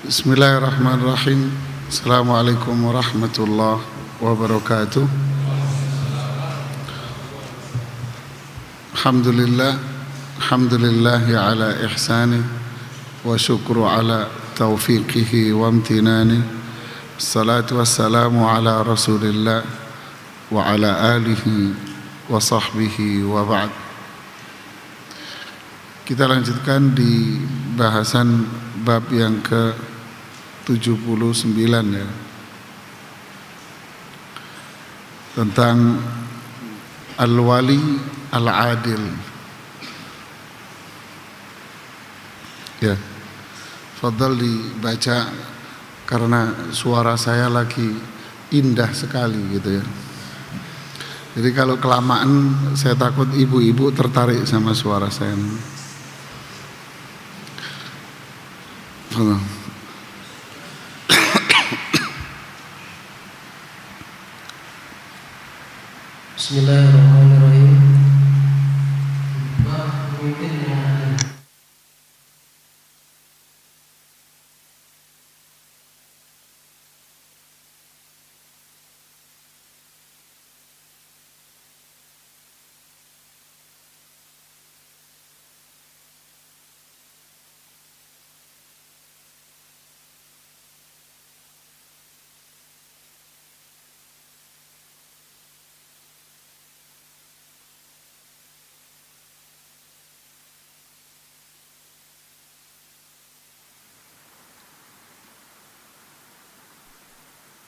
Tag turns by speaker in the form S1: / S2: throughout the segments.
S1: Bismillahirrahmanirrahim. Assalamualaikum warahmatullahi wabarakatuh. Alhamdulillahi ala ihsani wa syukru ala taufiqihi wa amtinani. Assalatu wassalamu ala rasulillah wa ala alihi wa sahbihi wa ba'd. Kita lanjutkan di bahasan bab yang ke-79 ya, tentang al-wali al-adil. Ya, fadhal dibaca karena suara saya lagi indah sekali gitu ya. Jadi kalau kelamaan saya takut ibu-ibu tertarik sama suara saya.
S2: Bismillahirrahmanirrahim. Pemimpin yang adil.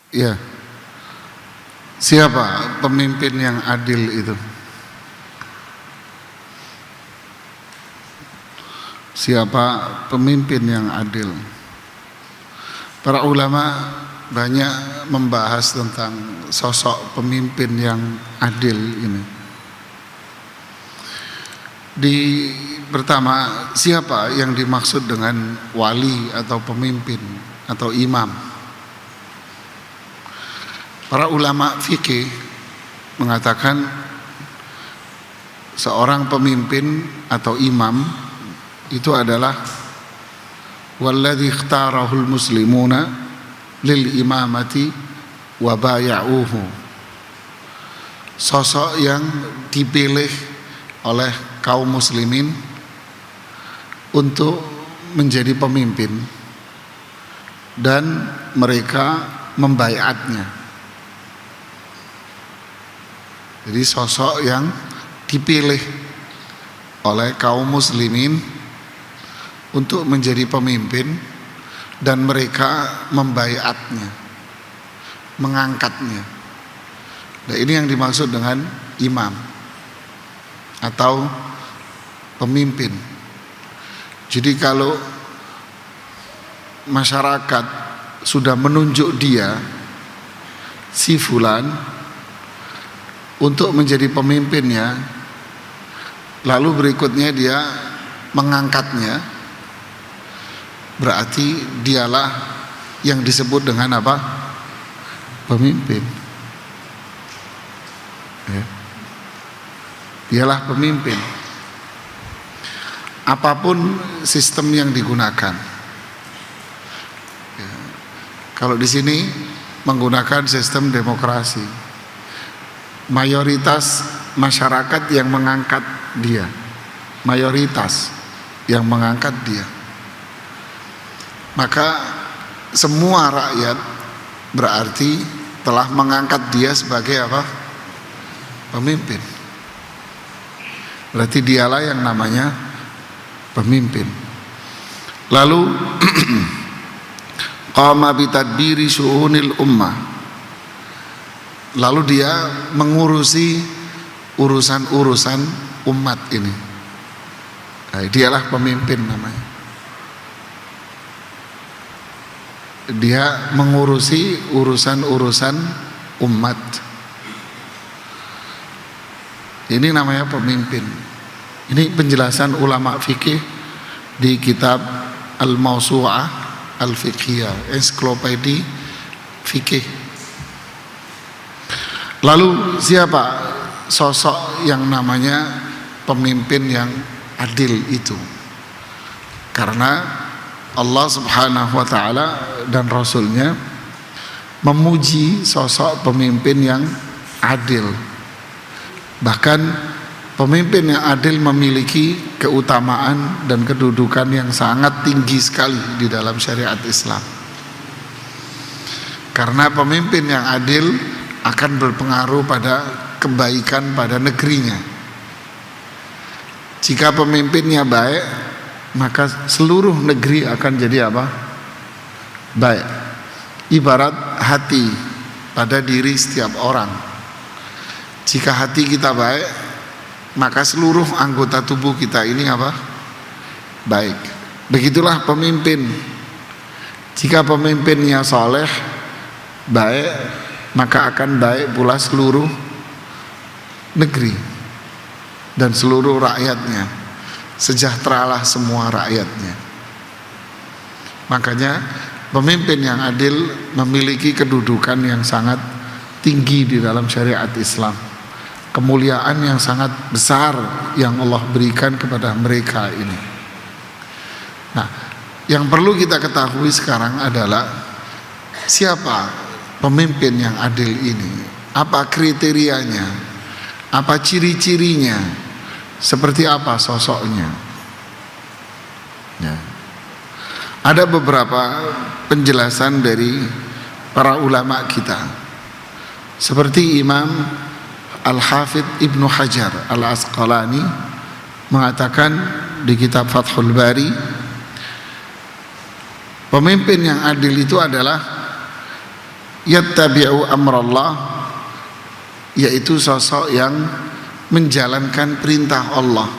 S1: Ya, siapa pemimpin yang adil itu? Siapa pemimpin yang adil? Para ulama banyak membahas tentang sosok pemimpin yang adil ini. Pertama, siapa yang dimaksud dengan wali atau pemimpin atau imam? Para ulama fikih mengatakan seorang pemimpin atau imam itu adalah walladzi ikhtarahul muslimuna lil imamati wa baya'uhu, sosok yang dipilih oleh kaum muslimin untuk menjadi pemimpin dan mereka membaiatnya. Jadi sosok yang dipilih oleh kaum muslimin untuk menjadi pemimpin dan mereka membaiatnya, mengangkatnya. Nah, ini yang dimaksud dengan imam atau pemimpin. Jadi kalau masyarakat sudah menunjuk dia, si fulan, untuk menjadi pemimpinnya, lalu berikutnya dia mengangkatnya, berarti dialah yang disebut dengan apa? Pemimpin. Ya. Dialah pemimpin. Apapun sistem yang digunakan. Ya. Kalau di sini menggunakan sistem demokrasi, mayoritas masyarakat yang mengangkat dia, mayoritas yang mengangkat dia, maka semua rakyat berarti telah mengangkat dia sebagai apa? Pemimpin. Berarti dialah yang namanya pemimpin. Lalu qama bitadbiri syu'unil ummah, lalu dia mengurusi urusan-urusan umat ini. Nah, dialah pemimpin namanya. Dia mengurusi urusan-urusan umat. Ini namanya pemimpin. Ini penjelasan ulama fikih di kitab Al-Mawsu'ah Al-Fiqhiyah, ensiklopedia fikih. Lalu siapa sosok yang namanya pemimpin yang adil itu? Karena Allah Subhanahu wa ta'ala dan Rasulnya memuji sosok pemimpin yang adil. Bahkan pemimpin yang adil memiliki keutamaan dan kedudukan yang sangat tinggi sekali di dalam syariat Islam. Karena pemimpin yang adil akan berpengaruh pada kebaikan pada negerinya. Jika pemimpinnya baik, maka seluruh negeri akan jadi apa? Baik. Ibarat hati pada diri setiap orang. Jika hati kita baik, maka seluruh anggota tubuh kita ini apa? Baik. Begitulah pemimpin. Jika pemimpinnya soleh, baik, maka akan baik pula seluruh negeri dan seluruh rakyatnya. Sejahteralah semua rakyatnya. Makanya pemimpin yang adil memiliki kedudukan yang sangat tinggi di dalam syariat Islam. Kemuliaan yang sangat besar yang Allah berikan kepada mereka ini. Nah, yang perlu kita ketahui sekarang adalah siapa pemimpin yang adil ini? Apa kriterianya? Apa ciri-cirinya? Seperti apa sosoknya? Ya. Ada beberapa penjelasan dari para ulama kita, seperti Imam Al-Hafidh Ibnu Hajar Al-Asqalani mengatakan di kitab Fathul Bari, pemimpin yang adil itu adalah yattabi'u amrallah, yaitu sosok yang menjalankan perintah Allah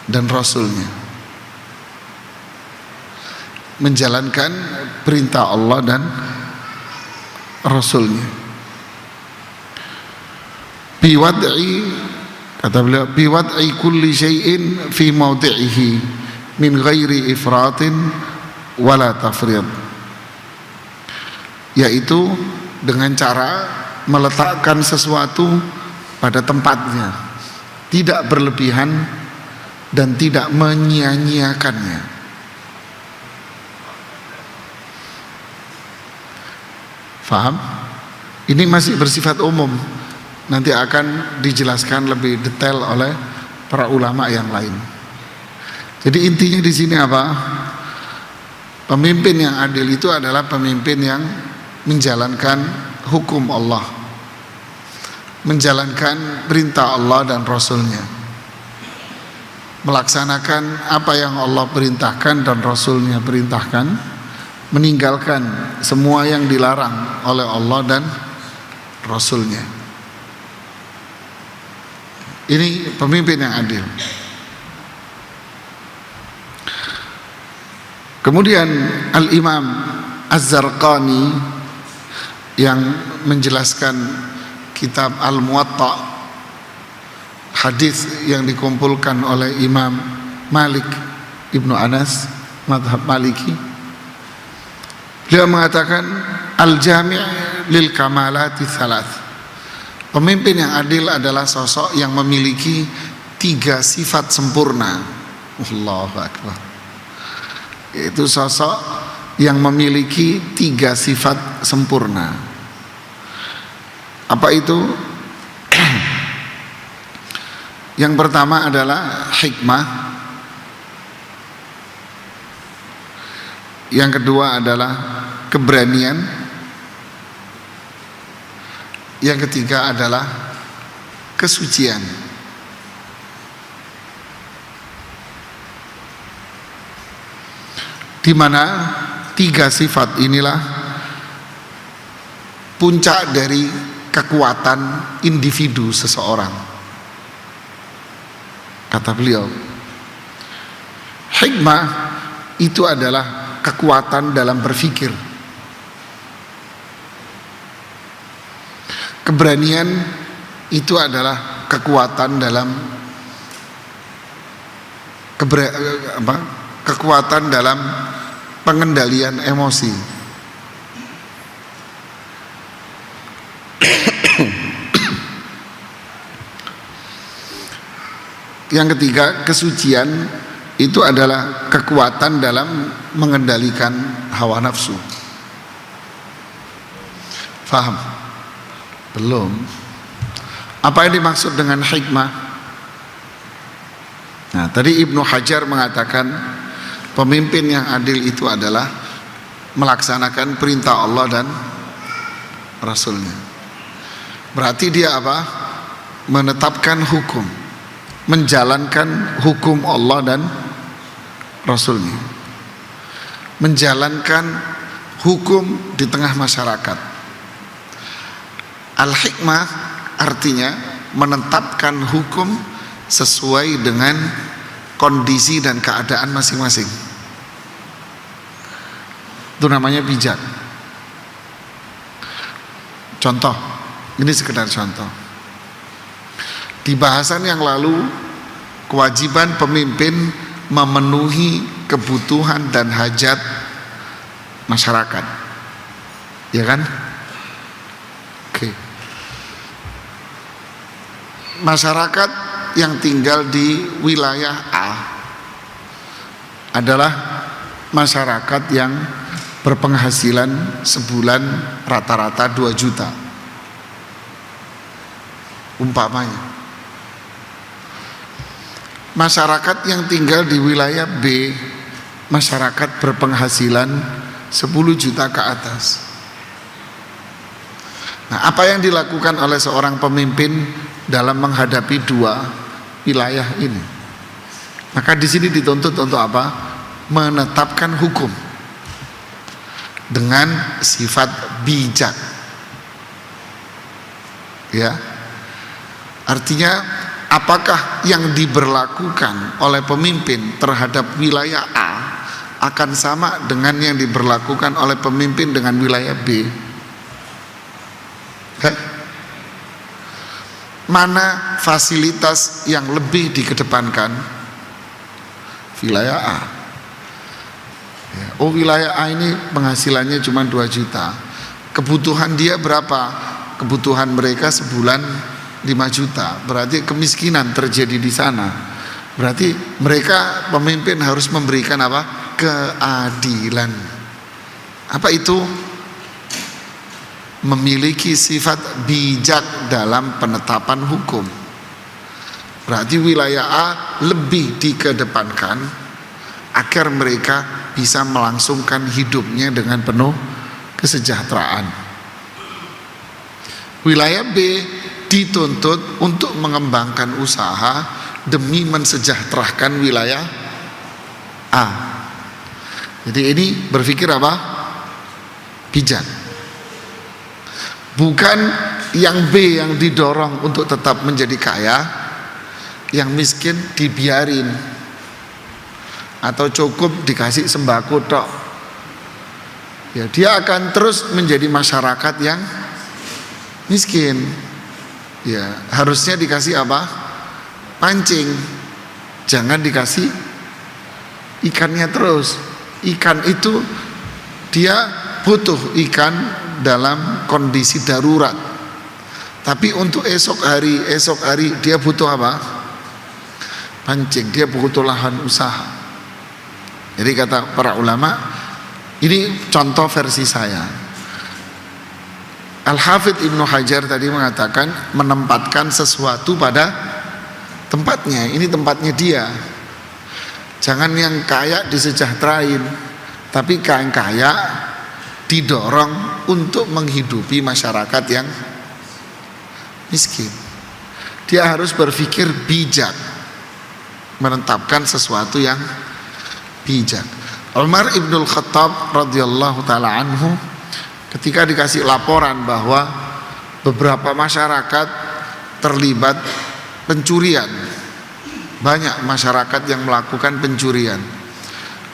S1: dan Rasulnya. Menjalankan perintah Allah dan Rasulnya. Biwad'i, kata beliau, biwad'i kulli syai'in fi mawdi'ihi min ghairi ifratin wala tafrid, yaitu dengan cara meletakkan sesuatu pada tempatnya, tidak berlebihan dan tidak menyia-nyiakannya. Faham? Ini masih bersifat umum, nanti akan dijelaskan lebih detail oleh para ulama yang lain. Jadi intinya di sini apa? Pemimpin yang adil itu adalah pemimpin yang menjalankan hukum Allah, menjalankan perintah Allah dan Rasulnya, melaksanakan apa yang Allah perintahkan dan Rasulnya perintahkan, meninggalkan semua yang dilarang oleh Allah dan Rasulnya. Ini pemimpin yang adil. Kemudian Al-Imam Az-Zarqani yang menjelaskan kitab Al-Muwatta, hadis yang dikumpulkan oleh Imam Malik Ibnu Anas, mazhab Maliki, beliau mengatakan Al-Jami' lil kamalati thalath, pemimpin yang adil adalah sosok yang memiliki 3 sifat sempurna. Allahu Akbar. Yaitu sosok yang memiliki 3 sifat sempurna. Apa itu? Yang pertama adalah hikmah. Yang kedua adalah keberanian. Yang ketiga adalah kesucian. Di mana 3 sifat inilah puncak dari kekuatan individu seseorang. Kata beliau, hikmah itu adalah kekuatan dalam berpikir. Keberanian itu adalah kekuatan dalam kekuatan dalam pengendalian emosi. Yang ketiga, kesucian itu adalah kekuatan dalam mengendalikan hawa nafsu. Faham? Belum. Apa yang dimaksud dengan hikmah? Nah, tadi Ibnu Hajar mengatakan pemimpin yang adil itu adalah melaksanakan perintah Allah dan Rasulnya. Berarti dia apa? Menetapkan hukum, menjalankan hukum Allah dan Rasulnya, menjalankan hukum di tengah masyarakat. Al-hikmah artinya menetapkan hukum sesuai dengan kondisi dan keadaan masing-masing. Itu namanya bijak. Contoh, ini sekedar contoh. Di bahasan yang lalu, kewajiban pemimpin memenuhi kebutuhan dan hajat masyarakat, ya kan? Oke. Masyarakat yang tinggal di wilayah A adalah masyarakat yang berpenghasilan sebulan rata-rata 2 juta umpamanya. Masyarakat yang tinggal di wilayah B, masyarakat berpenghasilan 10 juta ke atas. Nah, apa yang dilakukan oleh seorang pemimpin dalam menghadapi 2 wilayah ini? Maka di sini dituntut untuk apa? Menetapkan hukum dengan sifat bijak. Ya. Artinya apakah yang diberlakukan oleh pemimpin terhadap wilayah A akan sama dengan yang diberlakukan oleh pemimpin dengan wilayah B? Mana fasilitas yang lebih dikedepankan? Wilayah A. Oh, wilayah A ini penghasilannya cuma 2 juta. Kebutuhan dia berapa? Kebutuhan mereka sebulan 5 juta. Berarti kemiskinan terjadi di sana. Berarti mereka pemimpin harus memberikan apa? Keadilan. Apa itu? Memiliki sifat bijak dalam penetapan hukum. Berarti wilayah A lebih dikedepankan agar mereka bisa melangsungkan hidupnya dengan penuh kesejahteraan. Wilayah B dituntut untuk mengembangkan usaha demi mensejahterakan wilayah A. Jadi ini berpikir apa? Bijak. Bukan yang B yang didorong untuk tetap menjadi kaya, yang miskin dibiarin atau cukup dikasih sembako tok. Ya, dia akan terus menjadi masyarakat yang miskin. Ya, harusnya dikasih apa? Pancing. Jangan dikasih ikannya terus. Ikan itu dia butuh ikan dalam kondisi darurat. Tapi untuk esok hari dia butuh apa? Pancing, dia butuh lahan usaha. Jadi kata para ulama, ini contoh versi saya. Al-Hafidh Ibnu Hajar tadi mengatakan menempatkan sesuatu pada tempatnya. Ini tempatnya dia. Jangan yang kaya disejahterain, tapi yang kaya didorong untuk menghidupi masyarakat yang miskin. Dia harus berpikir bijak, menetapkan sesuatu yang bijak. Umar Ibnul Khattab radhiyallahu taala anhu ketika dikasih laporan bahwa beberapa masyarakat terlibat pencurian, banyak masyarakat yang melakukan pencurian.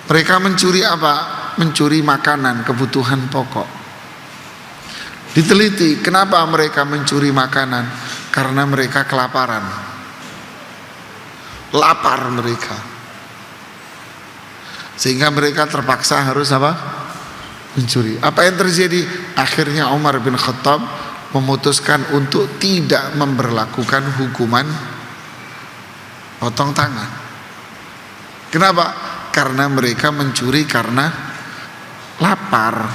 S1: Mereka mencuri apa? Mencuri makanan, kebutuhan pokok. Diteliti, kenapa mereka mencuri makanan? Karena mereka kelaparan. Lapar mereka. Sehingga mereka terpaksa harus apa? Mencuri. Apa yang terjadi? Akhirnya Umar bin Khattab memutuskan untuk tidak memberlakukan hukuman potong tangan. Kenapa? Karena mereka mencuri karena lapar.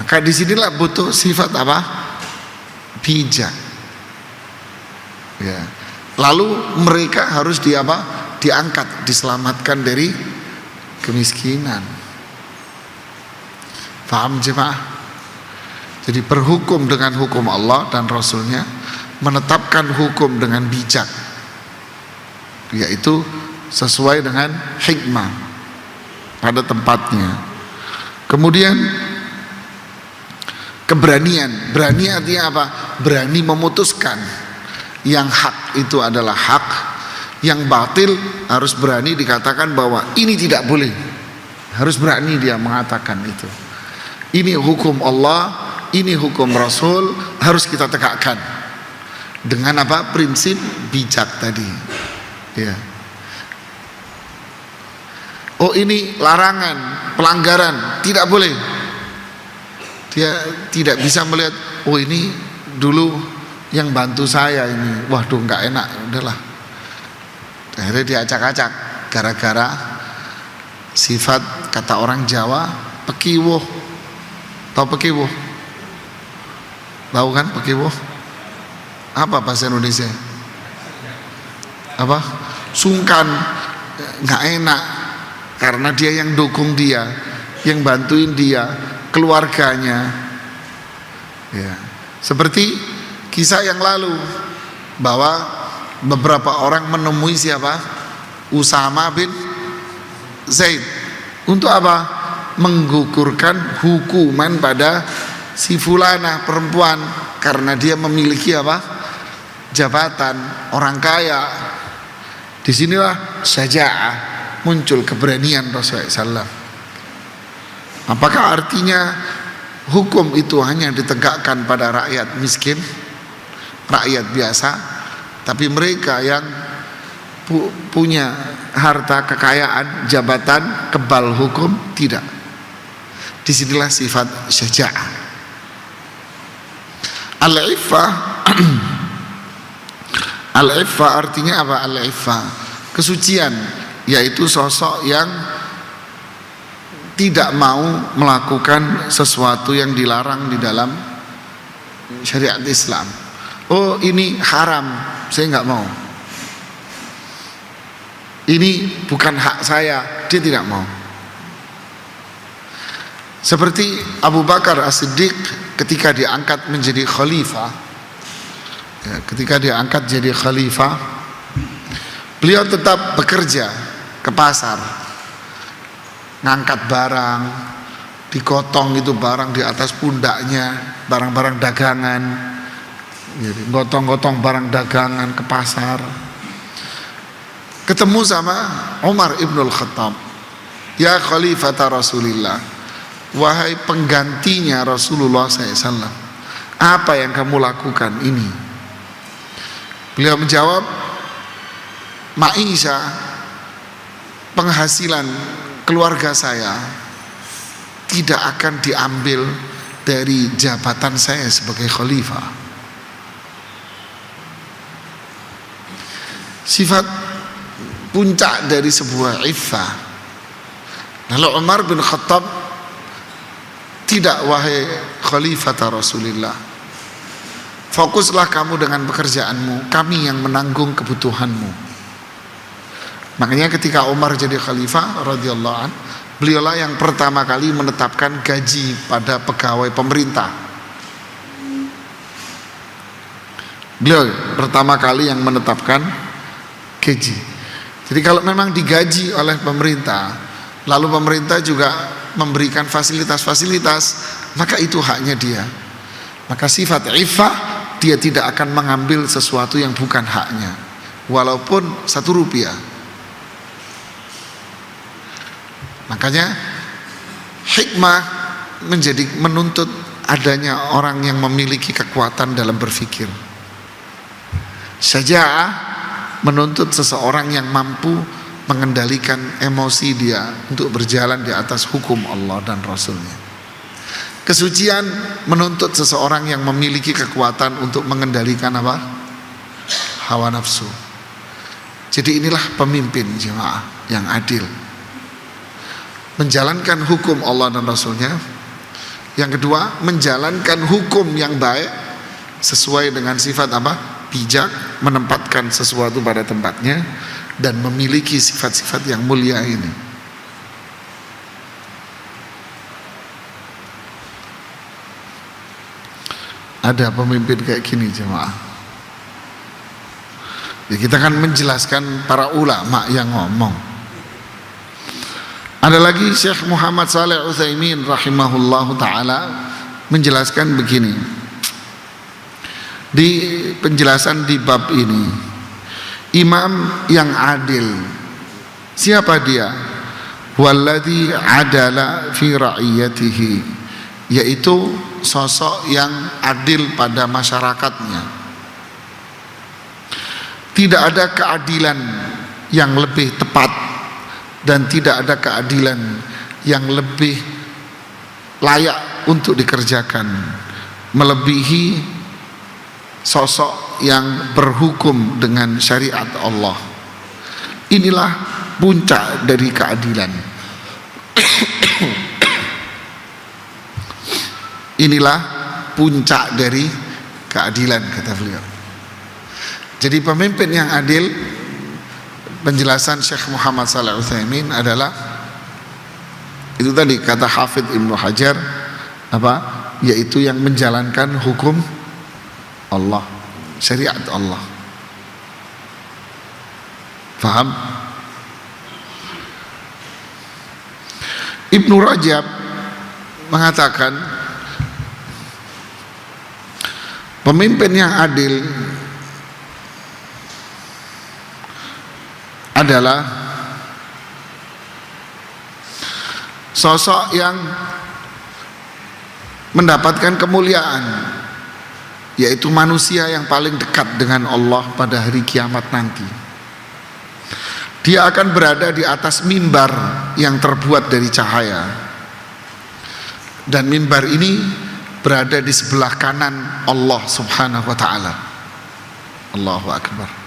S1: Maka disinilah butuh sifat apa? Bijak. Ya. Lalu mereka harus diangkat, diselamatkan dari kemiskinan. Paham jemaah? Jadi berhukum dengan hukum Allah dan Rasulnya, menetapkan hukum dengan bijak, yaitu sesuai dengan hikmah pada tempatnya. Kemudian keberanian. Berani artinya apa? Berani memutuskan yang hak itu adalah hak, yang batil harus berani dikatakan bahwa ini tidak boleh. Harus berani dia mengatakan itu. Ini hukum Allah, ini hukum Rasul, harus kita tegakkan dengan apa? Prinsip bijak tadi. Ya. Oh, ini larangan, pelanggaran, tidak boleh. Dia tidak bisa melihat, oh ini dulu yang bantu saya ini, waduh nggak enak, udahlah. Akhirnya diacak-acak gara-gara sifat, kata orang Jawa, pekiwuh. Tahu pekiwuh? Tahu kan pekiwuh? Apa bahasa Indonesia? Apa? Sungkan, nggak enak, karena dia yang dukung dia, yang bantuin dia, keluarganya. Ya. Seperti kisah yang lalu, bahwa beberapa orang menemui siapa? Usama bin Zaid. Untuk apa? Menggugurkan hukuman pada si fulana perempuan karena dia memiliki apa? Jabatan, orang kaya. Disinilah syaja'ah, muncul keberanian Rasulullah SAW. Apakah artinya hukum itu hanya ditegakkan pada rakyat miskin, rakyat biasa, tapi mereka yang punya harta, kekayaan, jabatan, kebal hukum? Tidak. Disinilah sifat syaja'ah. Al-iffah Al-iffah artinya apa? Al-iffah, kesucian, yaitu sosok yang tidak mau melakukan sesuatu yang dilarang di dalam syariat Islam. Oh, ini haram, saya nggak mau. Ini bukan hak saya, dia tidak mau. Seperti Abu Bakar As-Siddiq ketika diangkat menjadi khalifah. Ya, ketika diangkat jadi khalifah, beliau tetap bekerja ke pasar, ngangkat barang, digotong itu barang di atas pundaknya, barang-barang dagangan, gotong-gotong barang dagangan ke pasar. Ketemu sama Umar ibnul Khattab. Ya Khalifata Rasulillah, wahai penggantinya Rasulullah SAW, apa yang kamu lakukan ini? Beliau menjawab, Ma'isyah, penghasilan keluarga saya tidak akan diambil dari jabatan saya sebagai khalifah. Sifat puncak dari sebuah iffah. Lalu Umar bin Khattab, tidak wahai khalifata Rasulillah, fokuslah kamu dengan pekerjaanmu, kami yang menanggung kebutuhanmu. Makanya ketika Umar jadi khalifah radhiyallahu an, beliaulah yang pertama kali menetapkan gaji pada pegawai pemerintah. Beliau pertama kali yang menetapkan gaji. Jadi kalau memang digaji oleh pemerintah, lalu pemerintah juga memberikan fasilitas-fasilitas, maka itu haknya dia. Maka sifat iffah, dia tidak akan mengambil sesuatu yang bukan haknya, walaupun 1 rupiah. Makanya hikmah menuntut adanya orang yang memiliki kekuatan dalam berpikir. Syaja'ah menuntut seseorang yang mampu mengendalikan emosi dia untuk berjalan di atas hukum Allah dan Rasulnya. Kesucian menuntut seseorang yang memiliki kekuatan untuk mengendalikan apa? Hawa nafsu. Jadi inilah pemimpin jemaah yang adil, menjalankan hukum Allah dan Rasulnya. Yang kedua, menjalankan hukum yang baik sesuai dengan sifat apa? Bijak, menempatkan sesuatu pada tempatnya, dan memiliki sifat-sifat yang mulia ini. Ada pemimpin kayak gini jemaah. Ya, kita kan menjelaskan para ulama yang ngomong. Ada lagi Syekh Muhammad Shalih Utsaimin rahimahullahu taala menjelaskan begini. Di penjelasan di bab ini, imam yang adil, siapa dia? Walladzi adala fi ra'iyatihi, yaitu sosok yang adil pada masyarakatnya. Tidak ada keadilan yang lebih tepat dan tidak ada keadilan yang lebih layak untuk dikerjakan melebihi sosok yang berhukum dengan syariat Allah. Inilah puncak dari keadilan. Inilah puncak dari keadilan, kata beliau. Jadi pemimpin yang adil, penjelasan Syekh Muhammad Shalih Utsaimin adalah itu tadi kata Hafidz Ibnu Hajar apa? Yaitu yang menjalankan hukum Allah, syariat Allah. Faham? Ibnu Rajab mengatakan pemimpin yang adil adalah sosok yang mendapatkan kemuliaan, yaitu manusia yang paling dekat dengan Allah pada hari kiamat nanti. Dia akan berada di atas mimbar yang terbuat dari cahaya, dan mimbar ini berada di sebelah kanan Allah Subhanahu wa ta'ala. Allahu Akbar.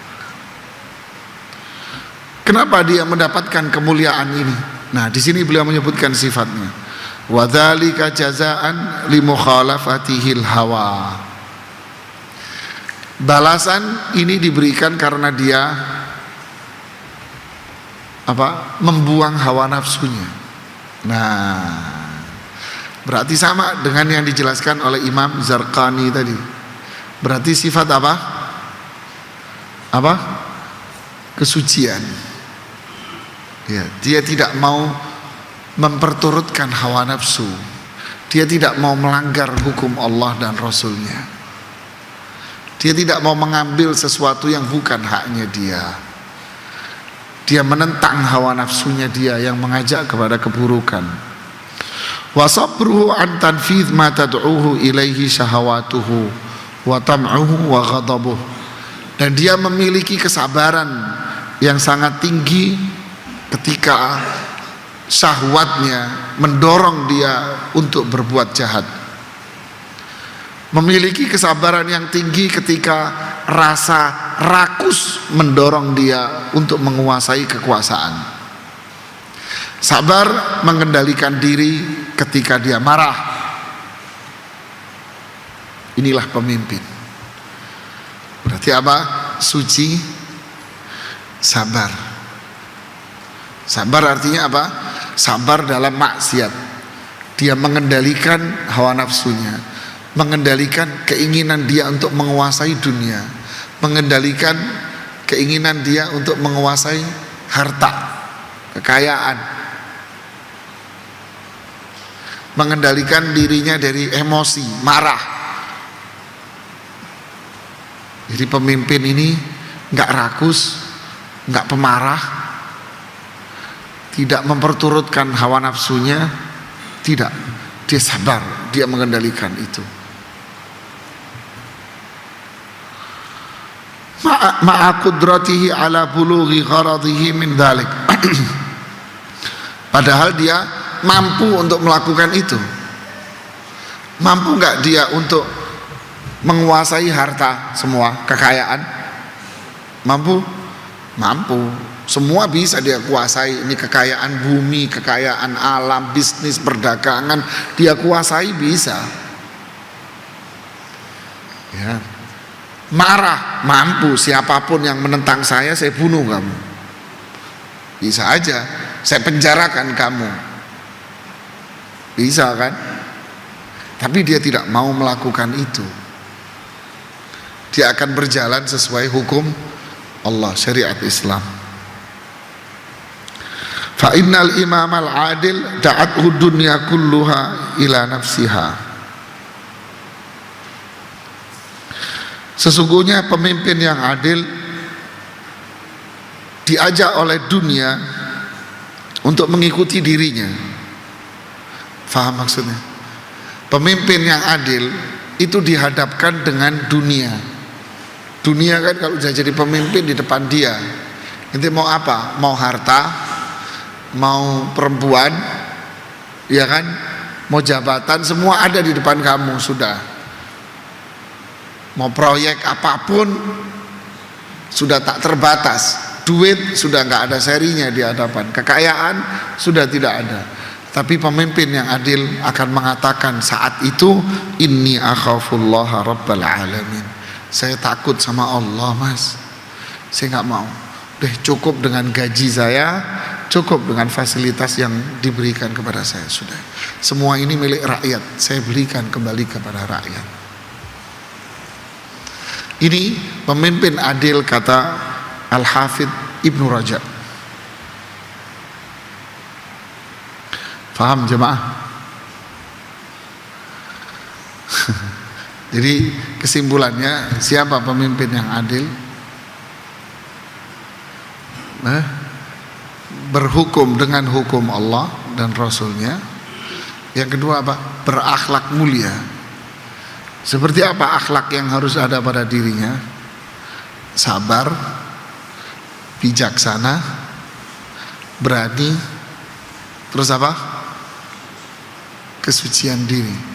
S1: Kenapa dia mendapatkan kemuliaan ini? Nah, di sini beliau menyebutkan sifatnya. Wa dzalika jazaa'an li mukhalafatihil hawa. Balasan ini diberikan karena dia apa? Membuang hawa nafsunya. Nah, berarti sama dengan yang dijelaskan oleh Imam Zarqani tadi. Berarti sifat apa? Apa? Kesucian. Ya, dia tidak mau memperturutkan hawa nafsu. Dia tidak mau melanggar hukum Allah dan Rasulnya. Dia tidak mau mengambil sesuatu yang bukan haknya dia. Dia menentang hawa nafsunya dia yang mengajak kepada keburukan. Wa sabruhu an tanfidh ma tad'uhu ilaihi syahawatuhu wa tam'uhu wa ghadabuh. Dan dia memiliki kesabaran yang sangat tinggi ketika syahwatnya mendorong dia untuk berbuat jahat. Memiliki kesabaran yang tinggi ketika rasa rakus mendorong dia untuk menguasai kekuasaan. Sabar mengendalikan diri ketika dia marah. Inilah pemimpin. Berarti apa? Suci, sabar. Sabar artinya apa? Sabar dalam maksiat. Dia mengendalikan hawa nafsunya, mengendalikan keinginan dia untuk menguasai dunia, mengendalikan keinginan dia untuk menguasai harta, kekayaan, mengendalikan dirinya dari emosi, marah. Jadi pemimpin ini nggak rakus, nggak pemarah, tidak memperturutkan hawa nafsunya, tidak, dia sabar, dia mengendalikan itu. Ma'a qudratihi ala bulughi gharadihi min dhalik. Padahal dia mampu untuk melakukan itu. Mampu nggak dia untuk menguasai harta semua, kekayaan? Mampu? mampu. Semua bisa dia kuasai. Ini kekayaan bumi, kekayaan alam, bisnis, perdagangan, dia kuasai bisa. Ya. Marah, mampu. Siapapun yang menentang saya bunuh kamu. Bisa aja, saya penjarakan kamu. Bisa kan? Tapi dia tidak mau melakukan itu. Dia akan berjalan sesuai hukum Allah, syariat Islam. Fa innal imam al-adil da'athu dunya kulluha ila nafsiha. Sesungguhnya pemimpin yang adil diajak oleh dunia untuk mengikuti dirinya. Faham maksudnya? Pemimpin yang adil itu dihadapkan dengan dunia. Dunia kan kalau sudah jadi pemimpin di depan dia, nanti mau apa? Mau harta, mau perempuan, ya kan? Mau jabatan, semua ada di depan kamu sudah. Mau proyek apapun sudah tak terbatas. Duit sudah nggak ada serinya di hadapan. Kekayaan sudah tidak ada. Tapi pemimpin yang adil akan mengatakan saat itu, inni akhafullaha rabbal alamin. Saya takut sama Allah, Mas. Saya nggak mau. Deh, cukup dengan gaji saya, cukup dengan fasilitas yang diberikan kepada saya sudah. Semua ini milik rakyat. Saya berikan kembali kepada rakyat. Ini pemimpin adil, kata Al-Hafidh Ibnu Rajab. Faham jemaah? Jadi kesimpulannya, siapa pemimpin yang adil? Berhukum dengan hukum Allah dan Rasulnya. Yang kedua apa? Berakhlak mulia. Seperti apa akhlak yang harus ada pada dirinya? Sabar, bijaksana, berani, terus apa? Kesucian diri.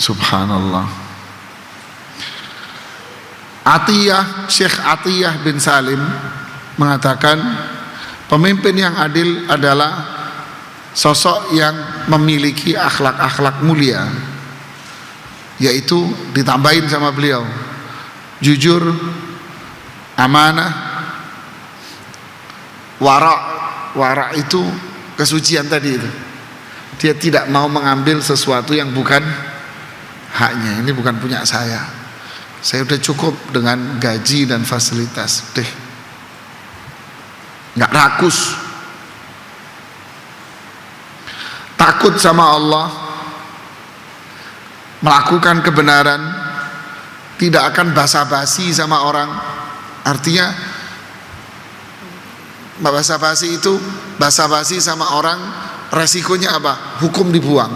S1: Subhanallah. Syekh Atiyah bin Salim mengatakan, pemimpin yang adil adalah sosok yang memiliki akhlak-akhlak mulia, yaitu ditambahin sama beliau, jujur, amanah, wara itu kesucian tadi itu. Dia tidak mau mengambil sesuatu yang bukan haknya. Ini bukan punya saya udah cukup dengan gaji dan fasilitas, deh, nggak rakus. Takut sama Allah, melakukan kebenaran, tidak akan basa-basi sama orang. Artinya basa-basi itu, basa-basi sama orang resikonya apa? Hukum dibuang,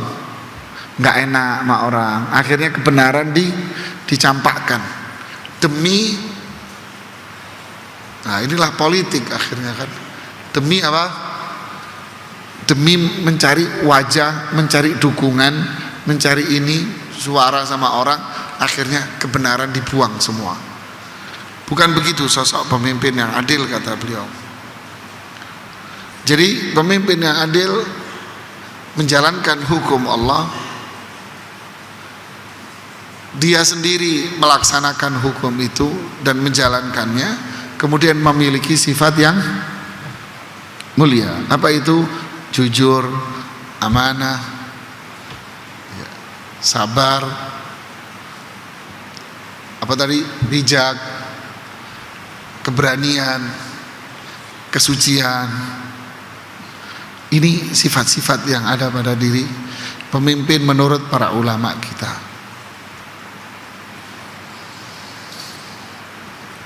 S1: nggak enak sama orang. Akhirnya kebenaran dicampakkan demi, nah inilah politik akhirnya kan, demi apa? Demi mencari wajah, mencari dukungan, mencari ini, suara sama orang, akhirnya kebenaran dibuang semua. Bukan begitu sosok pemimpin yang adil, kata beliau. Jadi pemimpin yang adil menjalankan hukum Allah, dia sendiri melaksanakan hukum itu dan menjalankannya, kemudian memiliki sifat yang mulia. Apa itu? Jujur, amanah, sabar, apa tadi? Bijak, keberanian, kesucian. Ini sifat-sifat yang ada pada diri pemimpin menurut para ulama kita.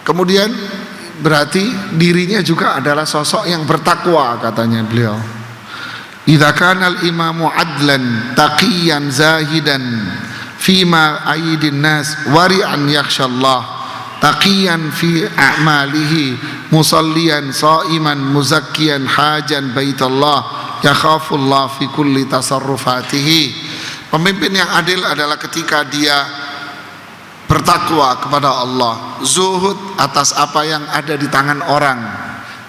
S1: Kemudian berarti dirinya juga adalah sosok yang bertakwa, katanya beliau. Idza kana al-imamu adlan taqiyan zahidan fima aidin nas wari'an yakhshallah taqiyan fi a'malihi musalliyan sa'iman muzakkiyan hajan baitallah yakhafullah fi kulli tasarrufatihi. Pemimpin yang adil adalah ketika dia bertakwa kepada Allah, zuhud atas apa yang ada di tangan orang.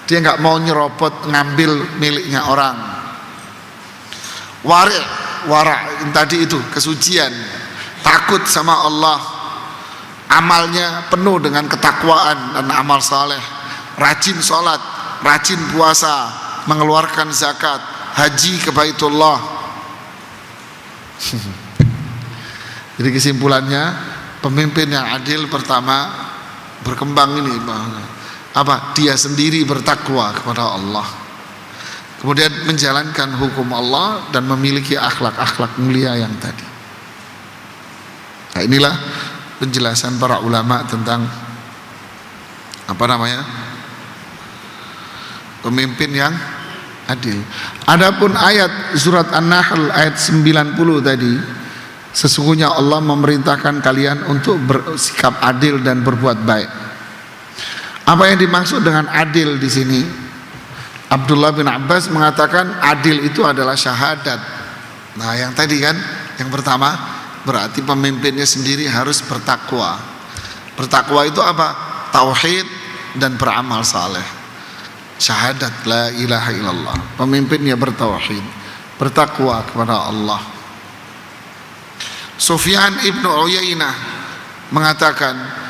S1: Dia nggak mau nyerobot ngambil miliknya orang. Wara tadi itu kesucian, takut sama Allah, amalnya penuh dengan ketakwaan dan amal saleh, rajin sholat, rajin puasa, mengeluarkan zakat, haji ke Baitullah. Jadi kesimpulannya, pemimpin yang adil pertama berkembang ini apa? Dia sendiri bertakwa kepada Allah, kemudian menjalankan hukum Allah dan memiliki akhlak-akhlak mulia yang tadi. Nah, inilah penjelasan para ulama tentang apa namanya? Pemimpin yang adil. Adapun ayat surat An-Nahl ayat 90 tadi, sesungguhnya Allah memerintahkan kalian untuk bersikap adil dan berbuat baik. Apa yang dimaksud dengan adil di sini? Abdullah bin Abbas mengatakan adil itu adalah syahadat. Nah, yang tadi kan, yang pertama berarti pemimpinnya sendiri harus bertakwa. Bertakwa itu apa? Tauhid dan beramal saleh. Syahadat la ilaha illallah. Pemimpinnya bertauhid, bertakwa kepada Allah. Sufyan ibnu Uyainah mengatakan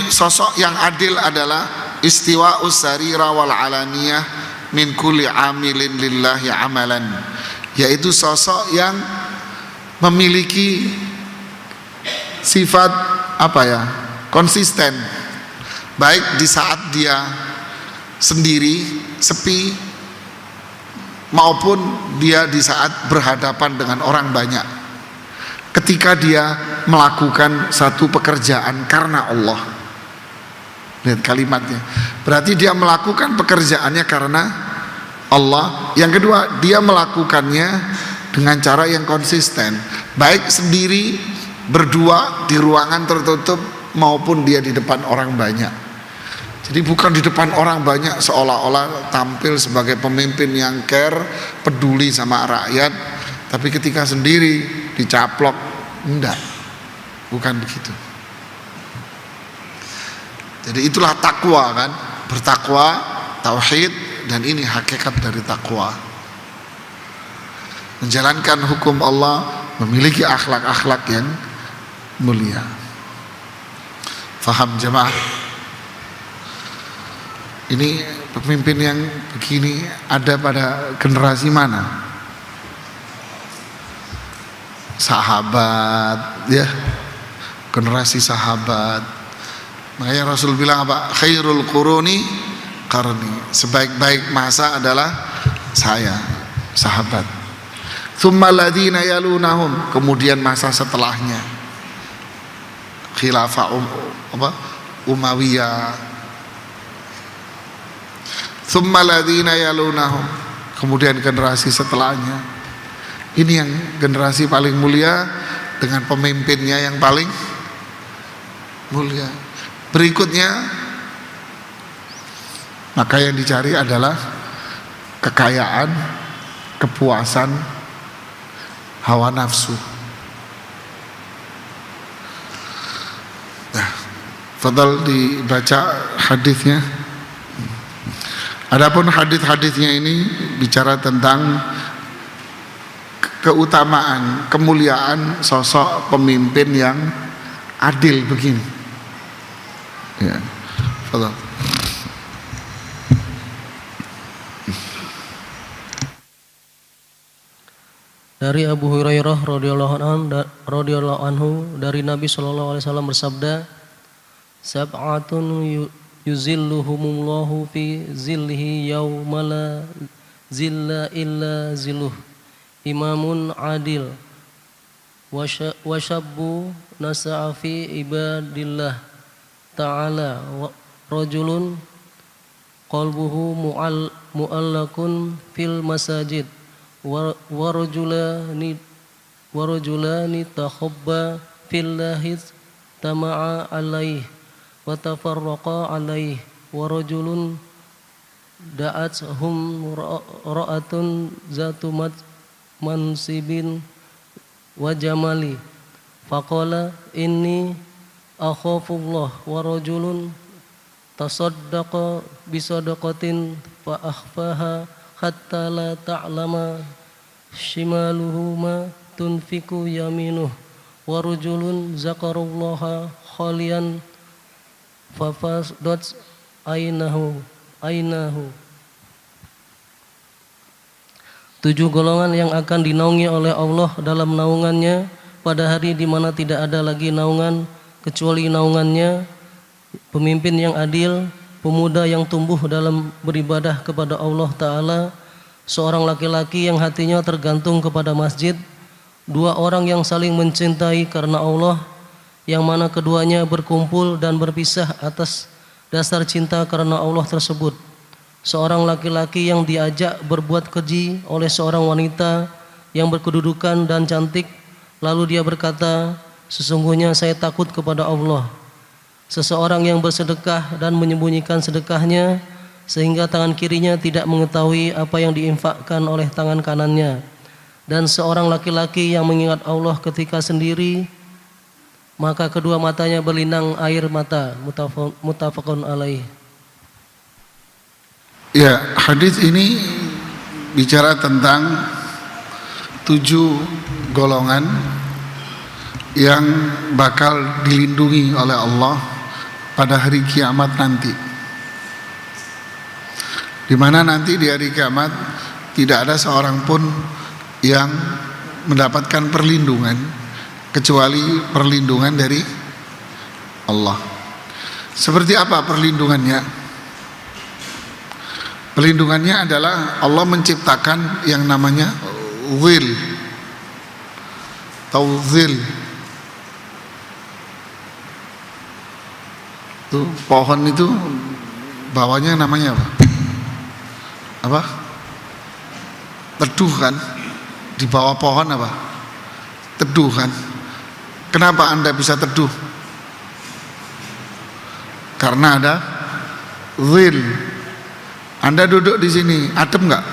S1: sosok yang adil adalah istiwa'us sarira wal alaniyah min kulli amilin lillahi amalan, yaitu sosok yang memiliki sifat apa ya, konsisten, baik di saat dia sendiri sepi maupun dia di saat berhadapan dengan orang banyak. Ketika dia melakukan satu pekerjaan karena Allah, lihat kalimatnya, berarti dia melakukan pekerjaannya karena Allah. Yang kedua, dia melakukannya dengan cara yang konsisten, baik sendiri, berdua di ruangan tertutup, maupun dia di depan orang banyak. Jadi bukan di depan orang banyak seolah-olah tampil sebagai pemimpin yang care, peduli sama rakyat, tapi ketika sendiri dicaplok, enggak, bukan begitu. Jadi itulah takwa kan, bertakwa, tauhid, dan ini hakikat dari takwa. Menjalankan hukum Allah, memiliki akhlak-akhlak yang mulia. Faham jemaah? Ini pemimpin yang begini ada pada generasi mana? Sahabat, ya, generasi sahabat. Makanya Rasul bilang apa? Khairul quruni qarni, sebaik-baik masa adalah saya, sahabat. Tsumma alladziina yalunahum, kemudian masa setelahnya, khilafah Umayyah. Tsumma alladziina yalunahum, kemudian generasi setelahnya. Ini yang generasi paling mulia dengan pemimpinnya yang paling mulia. Berikutnya, maka yang dicari adalah kekayaan, kepuasan, hawa nafsu. Nah, fadhal dibaca hadisnya. Adapun hadis-hadisnya ini bicara tentang keutamaan, kemuliaan sosok pemimpin yang adil begini. Ya, fadhal.
S2: Dari Abu Hurairah radhiyallahu anhu dari Nabi sallallahu alaihi wasallam bersabda, sab'atun yuzilluhumullahu fi zillihi yauma la zilla illa zilluh, imamun adil wa syabbu nasa'a fi ibadillah ta'ala wa rajulun qalbuhu mu'allakun fil masajid wa rajulani takhabba fillahi tama'a alaih wa tafarraqa alaih wa rajulun da'athum ra'atun zatu mansibin wa jamali faqala inni akhafullah wa rajulun tasaddaqa bisadaqatin fa akhfaha hatta la ta'lama shimaluhu ma tunfiku yaminuh wa rajulun zakarullaha khalian fa fasdat ainahu. 7 golongan yang akan dinaungi oleh Allah dalam naungannya pada hari di mana tidak ada lagi naungan kecuali naungannya: pemimpin yang adil, pemuda yang tumbuh dalam beribadah kepada Allah Ta'ala, seorang laki-laki yang hatinya tergantung kepada masjid, 2 orang yang saling mencintai karena Allah, yang mana keduanya berkumpul dan berpisah atas dasar cinta karena Allah tersebut. Seorang laki-laki yang diajak berbuat keji oleh seorang wanita yang berkedudukan dan cantik, lalu dia berkata, sesungguhnya saya takut kepada Allah. Seseorang yang bersedekah dan menyembunyikan sedekahnya sehingga tangan kirinya tidak mengetahui apa yang diinfakkan oleh tangan kanannya. Dan seorang laki-laki yang mengingat Allah ketika sendiri, maka kedua matanya berlinang air mata. Muttafaqun alaih.
S1: Ya, hadis ini bicara tentang 7 golongan yang bakal dilindungi oleh Allah pada hari kiamat nanti, di mana nanti di hari kiamat tidak ada seorang pun yang mendapatkan perlindungan kecuali perlindungan dari Allah. Seperti apa perlindungannya? Perlindungannya adalah Allah menciptakan yang namanya zil, tauzil. Tuh, pohon itu bawahnya namanya apa? Apa? Teduh kan? Di bawah pohon apa? Teduh kan? Kenapa Anda bisa teduh? Karena ada zil. Anda duduk di sini, adem nggak?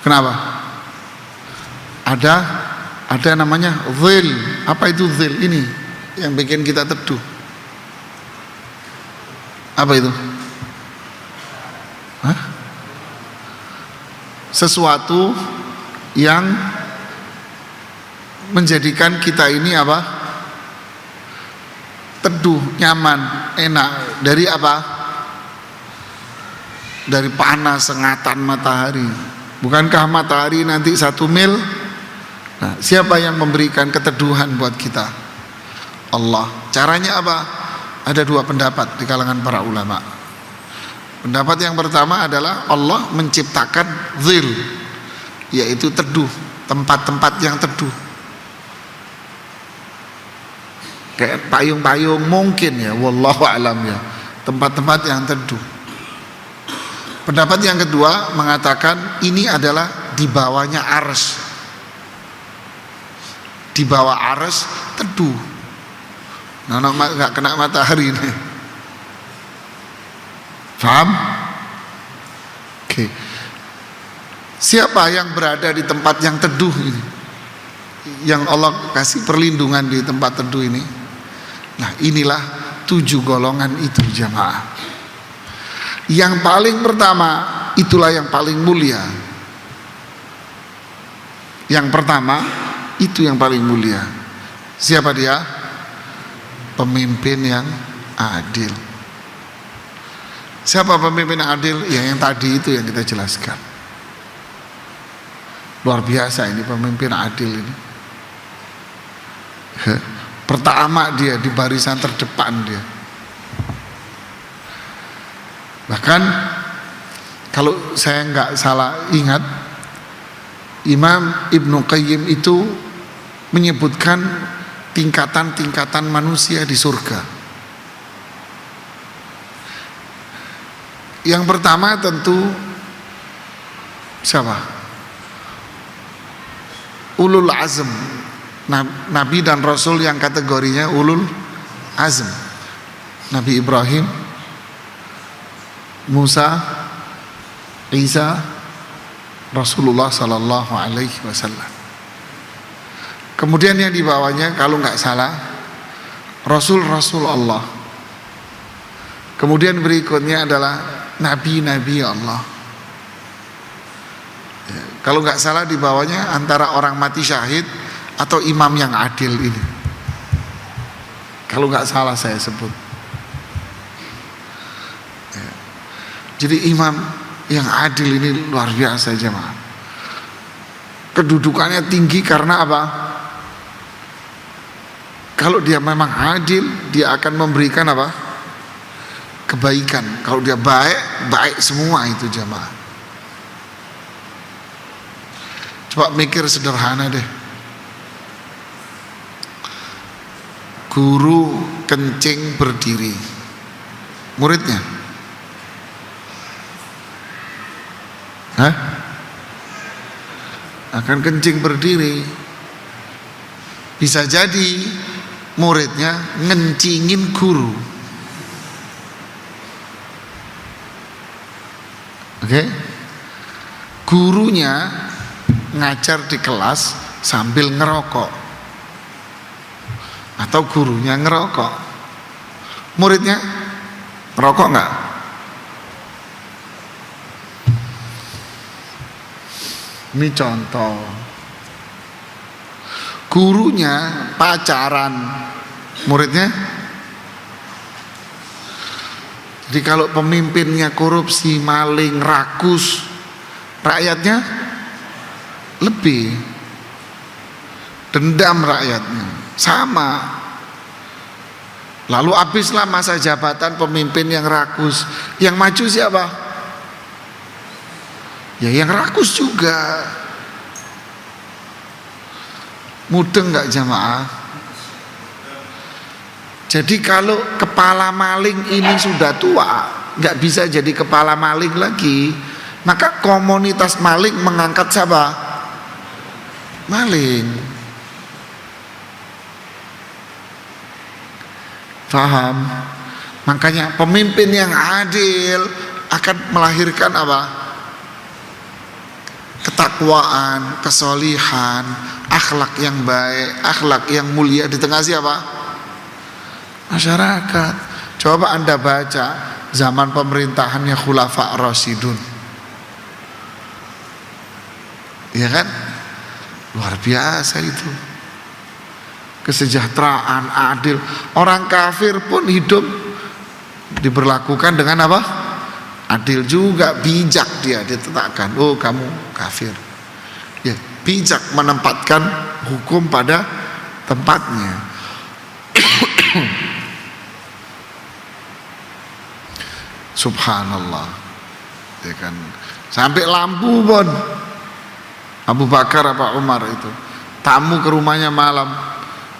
S1: Kenapa? Ada namanya zil. Apa itu zil? Ini yang bikin kita teduh. Apa itu? Hah? Sesuatu yang menjadikan kita ini apa? Teduh, nyaman, enak. Dari apa? Dari panas sengatan matahari. Bukankah matahari nanti 1 mil? Nah, siapa yang memberikan keteduhan buat kita? Allah. Caranya apa? Ada 2 pendapat di kalangan para ulama. Pendapat yang pertama adalah Allah menciptakan zil, yaitu teduh, tempat-tempat yang teduh. Kayak payung-payung mungkin ya, wallahu alam ya, tempat-tempat yang teduh. Pendapat yang kedua mengatakan ini adalah di bawahnya arsy. Di bawah arsy teduh. Nah, nggak kena matahari nih. Paham? Oke. Siapa yang berada di tempat yang teduh ini? Yang Allah kasih perlindungan di tempat teduh ini. Nah, inilah 7 golongan itu jamaah. Yang paling pertama, itulah yang paling mulia. Yang pertama, itu yang paling mulia. Siapa dia? Pemimpin yang adil. Siapa pemimpin yang adil? Ya, yang tadi itu yang kita jelaskan. Luar biasa ini pemimpin adil ini. Pertama dia di barisan terdepan dia. Bahkan kalau saya nggak salah ingat, Imam Ibnu Qayyim itu menyebutkan tingkatan-tingkatan manusia di surga. Yang pertama tentu siapa? Ulul azm, Nabi dan Rasul yang kategorinya ulul azm. Nabi Ibrahim, Musa, Isa, Rasulullah sallallahu alaihi wasallam. Kemudian yang di bawahnya kalau nggak salah Rasul-Rasul Allah. Kemudian berikutnya adalah Nabi-Nabi Allah. Ya, kalau nggak salah di bawahnya antara orang mati syahid atau imam yang adil ini. Kalau nggak salah saya sebut. Ya. Jadi imam yang adil ini luar biasa jemaah. Kedudukannya tinggi karena apa? Kalau dia memang adil, dia akan memberikan apa? Kebaikan. Kalau dia baik, baik semua itu jemaah. Coba mikir sederhana deh. Guru kencing berdiri, muridnya akan kencing berdiri. Bisa jadi muridnya ngencingin guru. Oke? Gurunya ngajar di kelas sambil ngerokok, atau gurunya ngerokok, muridnya ngerokok nggak? Ini contoh. Gurunya pacaran, muridnya. Jadi kalau pemimpinnya korupsi, maling, rakus, rakyatnya lebih dendam rakyatnya. Sama. Lalu habislah masa jabatan pemimpin yang rakus. Yang maju siapa? Ya yang rakus juga. Mudeng nggak jamaah? Jadi kalau kepala maling ini sudah tua, nggak bisa jadi kepala maling lagi, maka komunitas maling mengangkat siapa? Maling. Faham? Makanya pemimpin yang adil akan melahirkan apa? Ketakwaan, kesolihan, akhlak yang baik, akhlak yang mulia di tengah siapa? Masyarakat. Coba Anda baca zaman pemerintahannya Khulafa Rasyidun, ya kan? Luar biasa itu. Kesejahteraan, adil. Orang kafir pun hidup diberlakukan dengan apa? Adil juga, bijak dia ditetapkan. Oh, kamu kafir. Ya, bijak menempatkan hukum pada tempatnya. Subhanallah. Ya kan. Sampai lampu pun Abu Bakar apa Umar itu tamu ke rumahnya malam.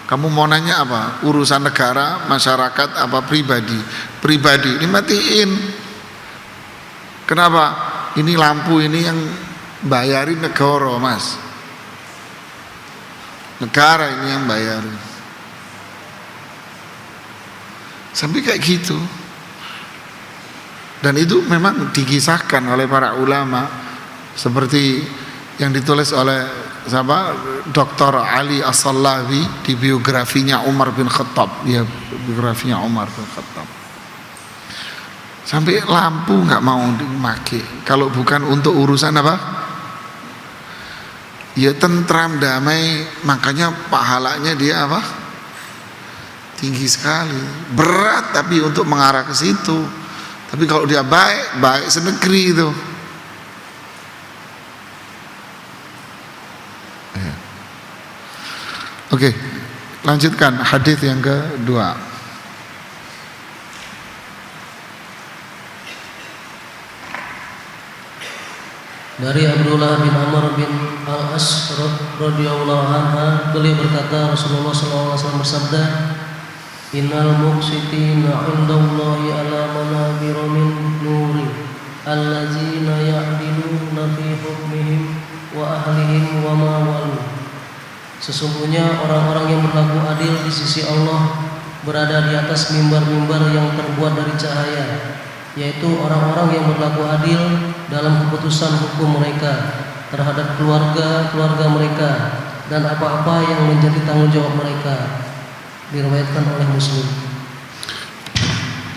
S1: Kamu mau nanya apa? Urusan negara, masyarakat, apa pribadi? Pribadi, ini matiin. Kenapa? Ini lampu ini yang bayarin negara, Mas. Negara ini yang bayarin. Sampai kayak gitu. Dan itu memang dikisahkan oleh para ulama, seperti yang ditulis oleh siapa? Dr. Ali As-Sallawi di biografinya Umar bin Khattab. Ya, biografinya Umar bin Khattab. Sampai lampu nggak mau dipakai kalau bukan untuk urusan apa? Ya tentram, damai. Makanya pahalanya dia apa? Tinggi sekali. Berat tapi untuk mengarah ke situ. Tapi kalau dia baik, baik senegeri itu. Ya. Oke, lanjutkan hadis yang kedua.
S2: Dari Abdullah bin Amr bin Al-As radhiyallahu anhu, beliau berkata, Rasulullah SAW bersabda, Innal muqsitina indallahi ala manabir min nuri allazina ya'diluna fi hukmihim wa ahlihim wa ma walu. Sesungguhnya orang-orang yang berlaku adil di sisi Allah berada di atas mimbar-mimbar yang terbuat dari cahaya, yaitu orang-orang yang berlaku adil dalam keputusan hukum mereka terhadap keluarga mereka dan apa-apa yang menjadi tanggung jawab mereka. Diriwayatkan oleh Muslim.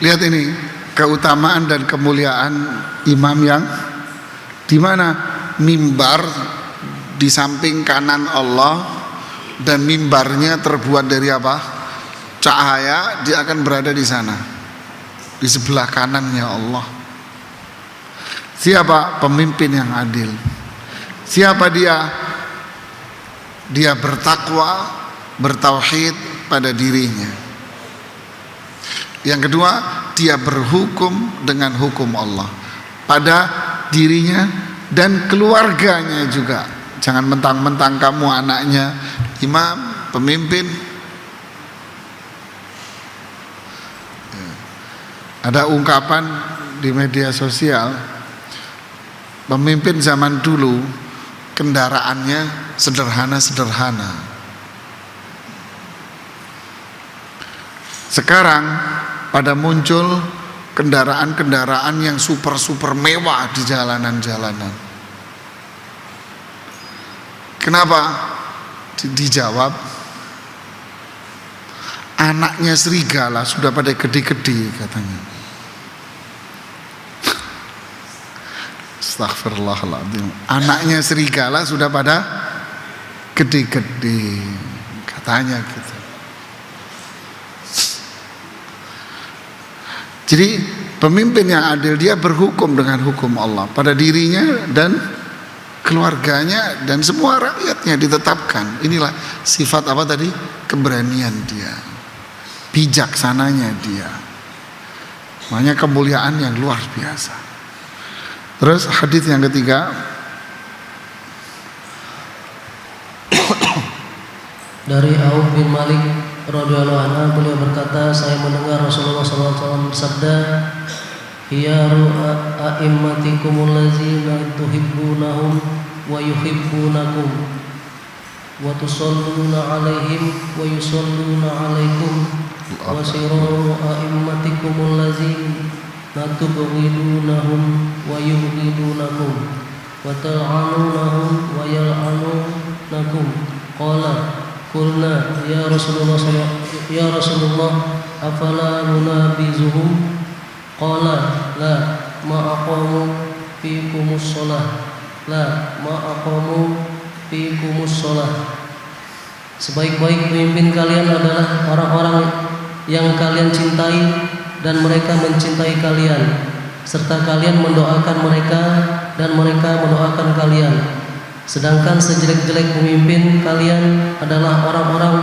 S1: Lihat ini keutamaan dan kemuliaan imam yang di mana mimbar di samping kanan Allah, dan mimbarnya terbuat dari apa? Cahaya. Dia akan berada di sana, di sebelah kanannya Allah. Siapa? Pemimpin yang adil. Siapa dia? Dia bertakwa, bertauhid pada dirinya. Yang kedua, dia berhukum dengan hukum Allah pada dirinya dan keluarganya juga. Jangan mentang-mentang kamu anaknya imam, pemimpin. Ada ungkapan di media sosial, pemimpin zaman dulu kendaraannya sederhana-sederhana. Sekarang pada muncul kendaraan-kendaraan yang super mewah di jalanan-jalanan. Kenapa? Dijawab, anaknya serigala sudah pada gede-gede katanya. Astagfirullahaladzim. Anaknya serigala sudah pada gede-gede katanya gitu. Jadi pemimpin yang adil, dia berhukum dengan hukum Allah pada dirinya dan keluarganya dan semua rakyatnya ditetapkan. Inilah sifat apa tadi? Keberanian dia, bijaksananya dia. Makanya kemuliaan yang luar biasa. Terus hadis yang ketiga,
S2: dari Auf bin Malik radhiyallahu anhu, beliau berkata, saya mendengar Rasulullah SAW bersabda, khiyaru a'immatikumul ladzina tuhibbunahum wa yuhibbunakum wa tusalluna alaihim wa yusalluna alaikum wa siraru a'immatikumul ladzina tubghidunahum wa yubghidunakum wa tal'anunahum wa yal'anunakum. Qala qulna ya Rasulullah afala nunabizuhum? Qala la ma aqamu fiikumus shalah, la ma aqamu fiikumus shalah. Sebaik-baik pemimpin kalian adalah orang-orang yang kalian cintai dan mereka mencintai kalian, serta kalian mendoakan mereka dan mereka mendoakan kalian. Sedangkan sejelek-jelek pemimpin kalian adalah orang-orang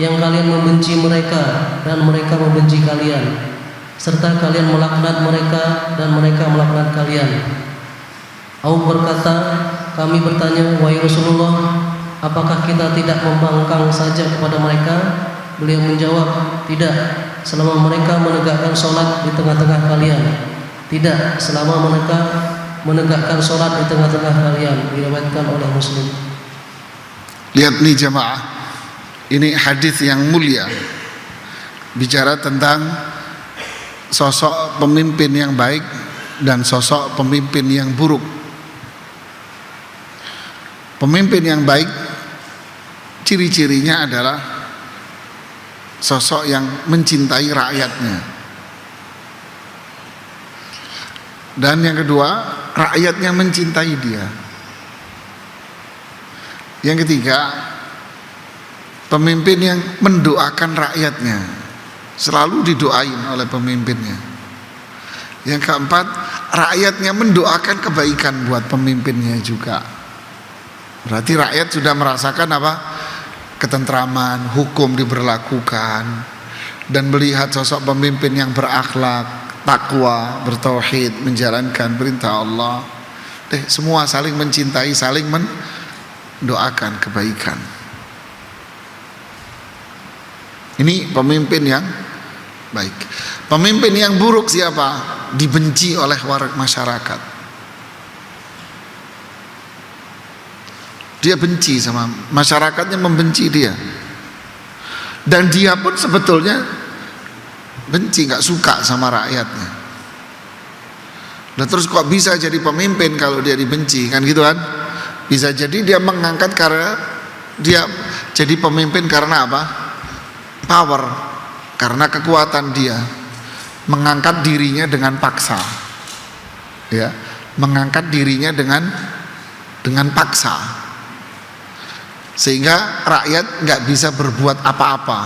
S2: yang kalian membenci mereka dan mereka membenci kalian, serta kalian melaknat mereka dan mereka melaknat kalian. Abu berkata, kami bertanya, wahai Rasulullah, apakah kita tidak membangkang saja kepada mereka? Beliau menjawab, tidak, selama mereka menegakkan sholat di tengah-tengah kalian. Tidak, selama mereka menegakkan sholat di tengah-tengah kalian. Diriwayatkan oleh Muslim.
S1: Lihat nih jamaah, ini hadis yang mulia, bicara tentang sosok pemimpin yang baik dan sosok pemimpin yang buruk. Pemimpin yang baik ciri-cirinya adalah sosok yang mencintai rakyatnya. Dan yang kedua, rakyatnya mencintai dia. Yang ketiga, pemimpin yang mendoakan rakyatnya, selalu didoain oleh pemimpinnya. Yang keempat, rakyatnya mendoakan kebaikan buat pemimpinnya juga. Berarti rakyat sudah merasakan apa? Ketentraman, hukum diberlakukan, dan melihat sosok pemimpin yang berakhlak, takwa, bertauhid, menjalankan perintah Allah. Semua saling mencintai, saling mendoakan kebaikan. Ini pemimpin yang baik. Pemimpin yang buruk siapa? Dibenci oleh masyarakat. Dia benci sama masyarakatnya, membenci dia, dan dia pun sebetulnya benci, nggak suka sama rakyatnya. Nah terus kok bisa jadi pemimpin kalau dia dibenci, kan gitu kan? Bisa jadi dia mengangkat karena dia jadi pemimpin karena apa? power, karena kekuatan dia mengangkat dirinya dengan paksa, ya, mengangkat dirinya dengan paksa, sehingga rakyat nggak bisa berbuat apa-apa.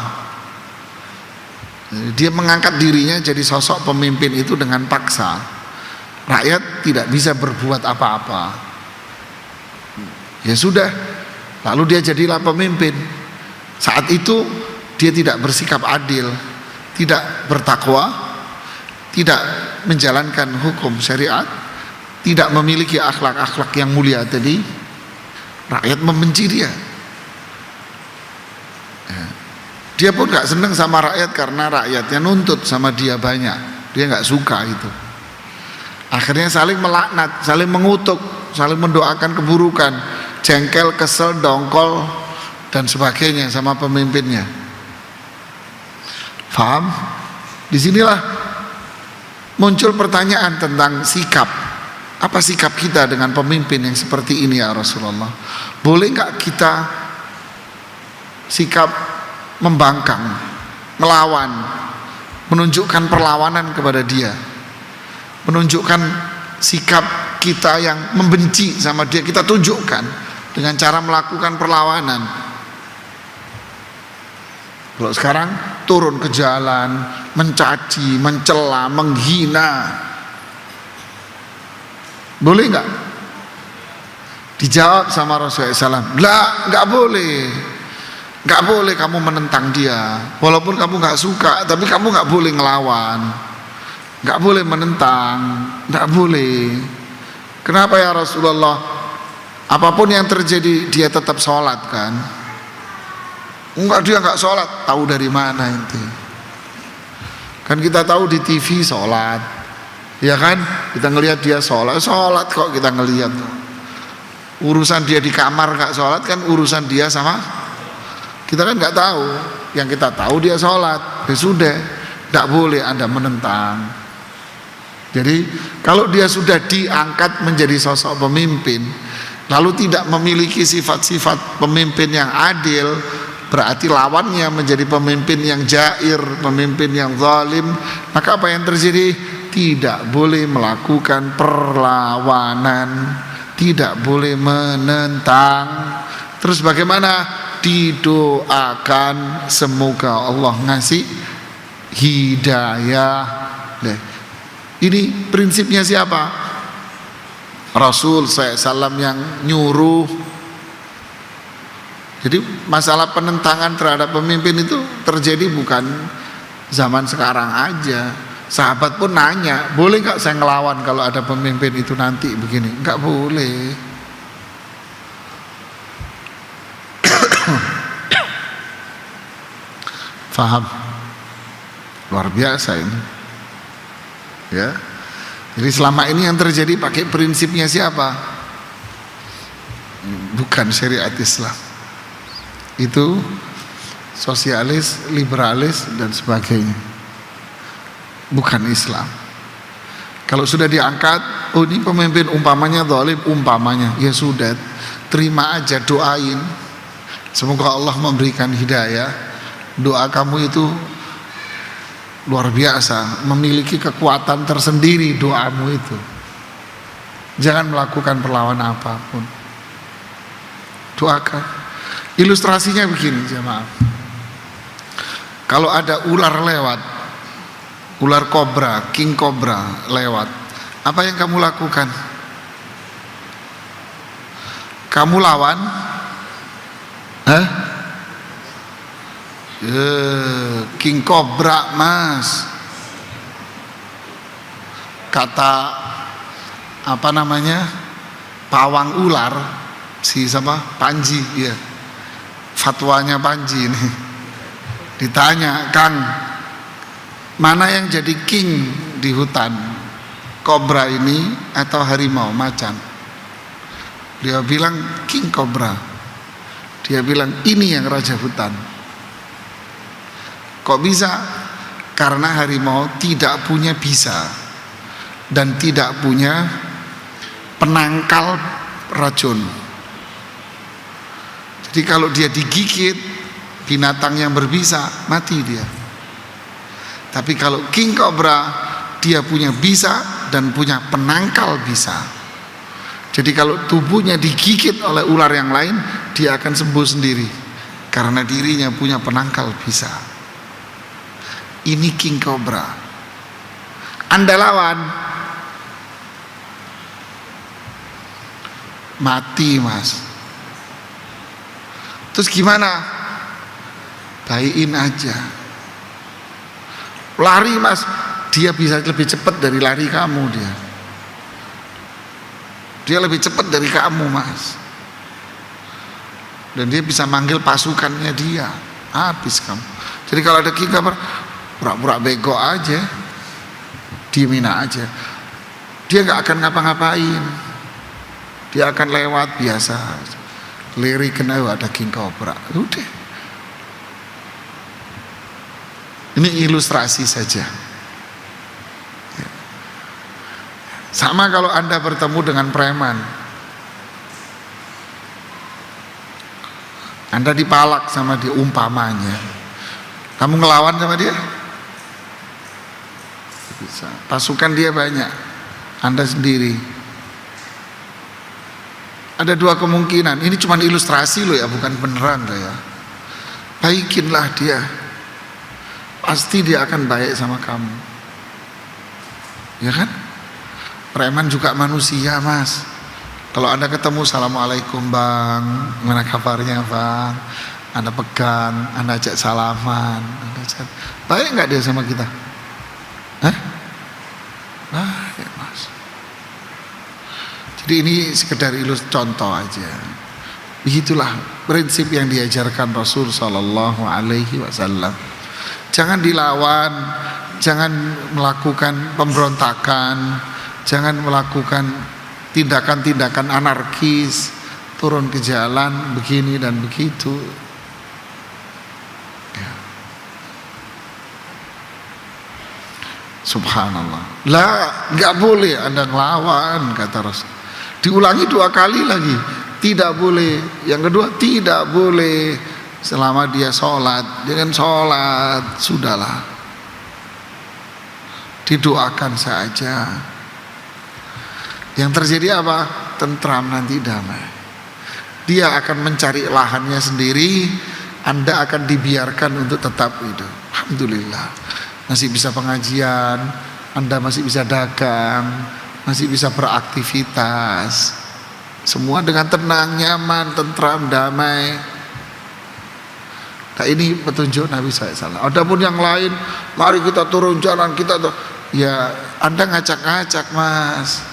S1: Dia mengangkat dirinya jadi sosok pemimpin itu dengan paksa, rakyat tidak bisa berbuat apa-apa. Ya sudah, lalu dia jadilah pemimpin. Saat itu dia tidak bersikap adil, tidak bertakwa, tidak menjalankan hukum syariat, tidak memiliki akhlak-akhlak yang mulia tadi. Rakyat membenci dia. Dia pun gak senang sama rakyat karena rakyatnya nuntut sama dia banyak. Dia gak suka itu. Akhirnya saling melaknat, saling mengutuk, saling mendoakan keburukan, jengkel, kesel, dongkol, dan sebagainya sama pemimpinnya. Faham? Disinilah muncul pertanyaan tentang sikap. Apa sikap kita dengan pemimpin yang seperti ini ya Rasulullah? Boleh gak kita sikap membangkang, melawan, menunjukkan perlawanan kepada dia, menunjukkan sikap kita yang membenci sama dia, kita tunjukkan dengan cara melakukan perlawanan. Kalau sekarang turun ke jalan, mencaci, mencela, menghina, boleh nggak? Dijawab sama Rasulullah SAW, lah nggak boleh. Gak boleh kamu menentang dia, walaupun kamu gak suka, tapi kamu gak boleh ngelawan, gak boleh menentang, gak boleh. Kenapa ya Rasulullah? Apapun yang terjadi dia tetap sholat kan? Enggak, dia gak sholat. Tahu dari mana itu? Kan kita tahu di TV sholat, ya kan? Kita ngelihat dia sholat kok kita ngelihat. Urusan dia di kamar gak sholat kan urusan dia sama kita kan nggak tahu. Yang kita tahu dia sholat, ya sudah, tidak boleh Anda menentang. Jadi kalau dia sudah diangkat menjadi sosok pemimpin, lalu tidak memiliki sifat-sifat pemimpin yang adil, berarti lawannya menjadi pemimpin yang jair, pemimpin yang zalim, maka apa yang terjadi? Tidak boleh melakukan perlawanan, tidak boleh menentang. Terus bagaimana? Didoakan semoga Allah ngasih hidayah. Ini prinsipnya siapa? Rasul SAW yang nyuruh. Jadi masalah penentangan terhadap pemimpin itu terjadi bukan zaman sekarang aja. Sahabat pun nanya, boleh gak saya ngelawan kalau ada pemimpin itu nanti begini? Enggak boleh. Faham? Luar biasa ini, ya. Jadi selama ini yang terjadi pakai prinsipnya siapa? Bukan syariat Islam. Itu sosialis, liberalis dan sebagainya. Bukan Islam. Kalau sudah diangkat, oh ini pemimpin umpamanya zalim, umpamanya, ya sudah, terima aja, doain. Semoga Allah memberikan hidayah. Doa kamu itu luar biasa, memiliki kekuatan tersendiri doamu itu. Jangan melakukan perlawanan apapun, doakan. Ilustrasinya begini jemaah, kalau ada ular lewat, ular kobra, king kobra lewat, apa yang kamu lakukan? Kamu lawan? King Cobra mas, kata apa namanya, pawang ular, si siapa, Panji, ya, fatwanya Panji ini. Ditanya, Kang, mana yang jadi king di hutan, kobra ini atau harimau macan? Dia bilang king kobra. Dia bilang ini yang raja hutan. Kok bisa? Karena harimau tidak punya bisa dan tidak punya penangkal racun. Jadi kalau dia digigit, binatang yang berbisa, mati dia. Tapi kalau king cobra, dia punya bisa dan punya penangkal bisa. Jadi kalau tubuhnya digigit oleh ular yang lain, dia akan sembuh sendiri karena dirinya punya penangkal bisa. Ini king cobra. Anda lawan, mati mas. Terus gimana? Baikin aja. Lari mas, dia bisa lebih cepat dari lari kamu dia. Dia lebih cepat dari kamu mas. Dan dia bisa manggil pasukannya dia. Habis kamu. Jadi kalau ada king cobra, pura-pura bego aja, diemin aja. Dia nggak akan ngapa-ngapain. Dia akan lewat biasa. Lirik kena ada king cobra. Udah. Ini ilustrasi saja. Sama kalau Anda bertemu dengan preman. Anda dipalak sama dia umpamanya. Kamu ngelawan sama dia? Bisa. Pasukan dia banyak. Anda sendiri. Ada dua kemungkinan. Ini cuma ilustrasi loh ya, bukan beneran loh ya. Baikinlah dia. Pasti dia akan baik sama kamu. Ya kan? Preman juga manusia mas. Kalau Anda ketemu, assalamualaikum bang, gimana kabarnya bang? Anda pegang, Anda ajak salaman, Anda ajak, baik nggak dia sama kita? Hah? Baik mas. Jadi ini sekedar contoh aja. Begitulah prinsip yang diajarkan Rasul Sallallahu Alaihi Wasallam. Jangan dilawan, jangan melakukan pemberontakan, jangan melakukan tindakan-tindakan anarkis, turun ke jalan begini dan begitu. Ya. Subhanallah. Lah, nggak boleh Anda ngelawan, kata Rasul. Diulangi 2 kali lagi, tidak boleh. Yang kedua, tidak boleh. Selama dia sholat, dia kan sholat, sudahlah. Didoakan saja. Yang terjadi apa? Tentram, nanti damai. Dia akan mencari lahannya sendiri, Anda akan dibiarkan untuk tetap hidup. Alhamdulillah. Masih bisa pengajian, Anda masih bisa dagang, masih bisa beraktivitas. Semua dengan tenang, nyaman, tentram, damai. Nah ini petunjuk Nabi SAW. Adapun yang lain, mari kita turun jalan, kita ya Anda ngacak-ngacak mas.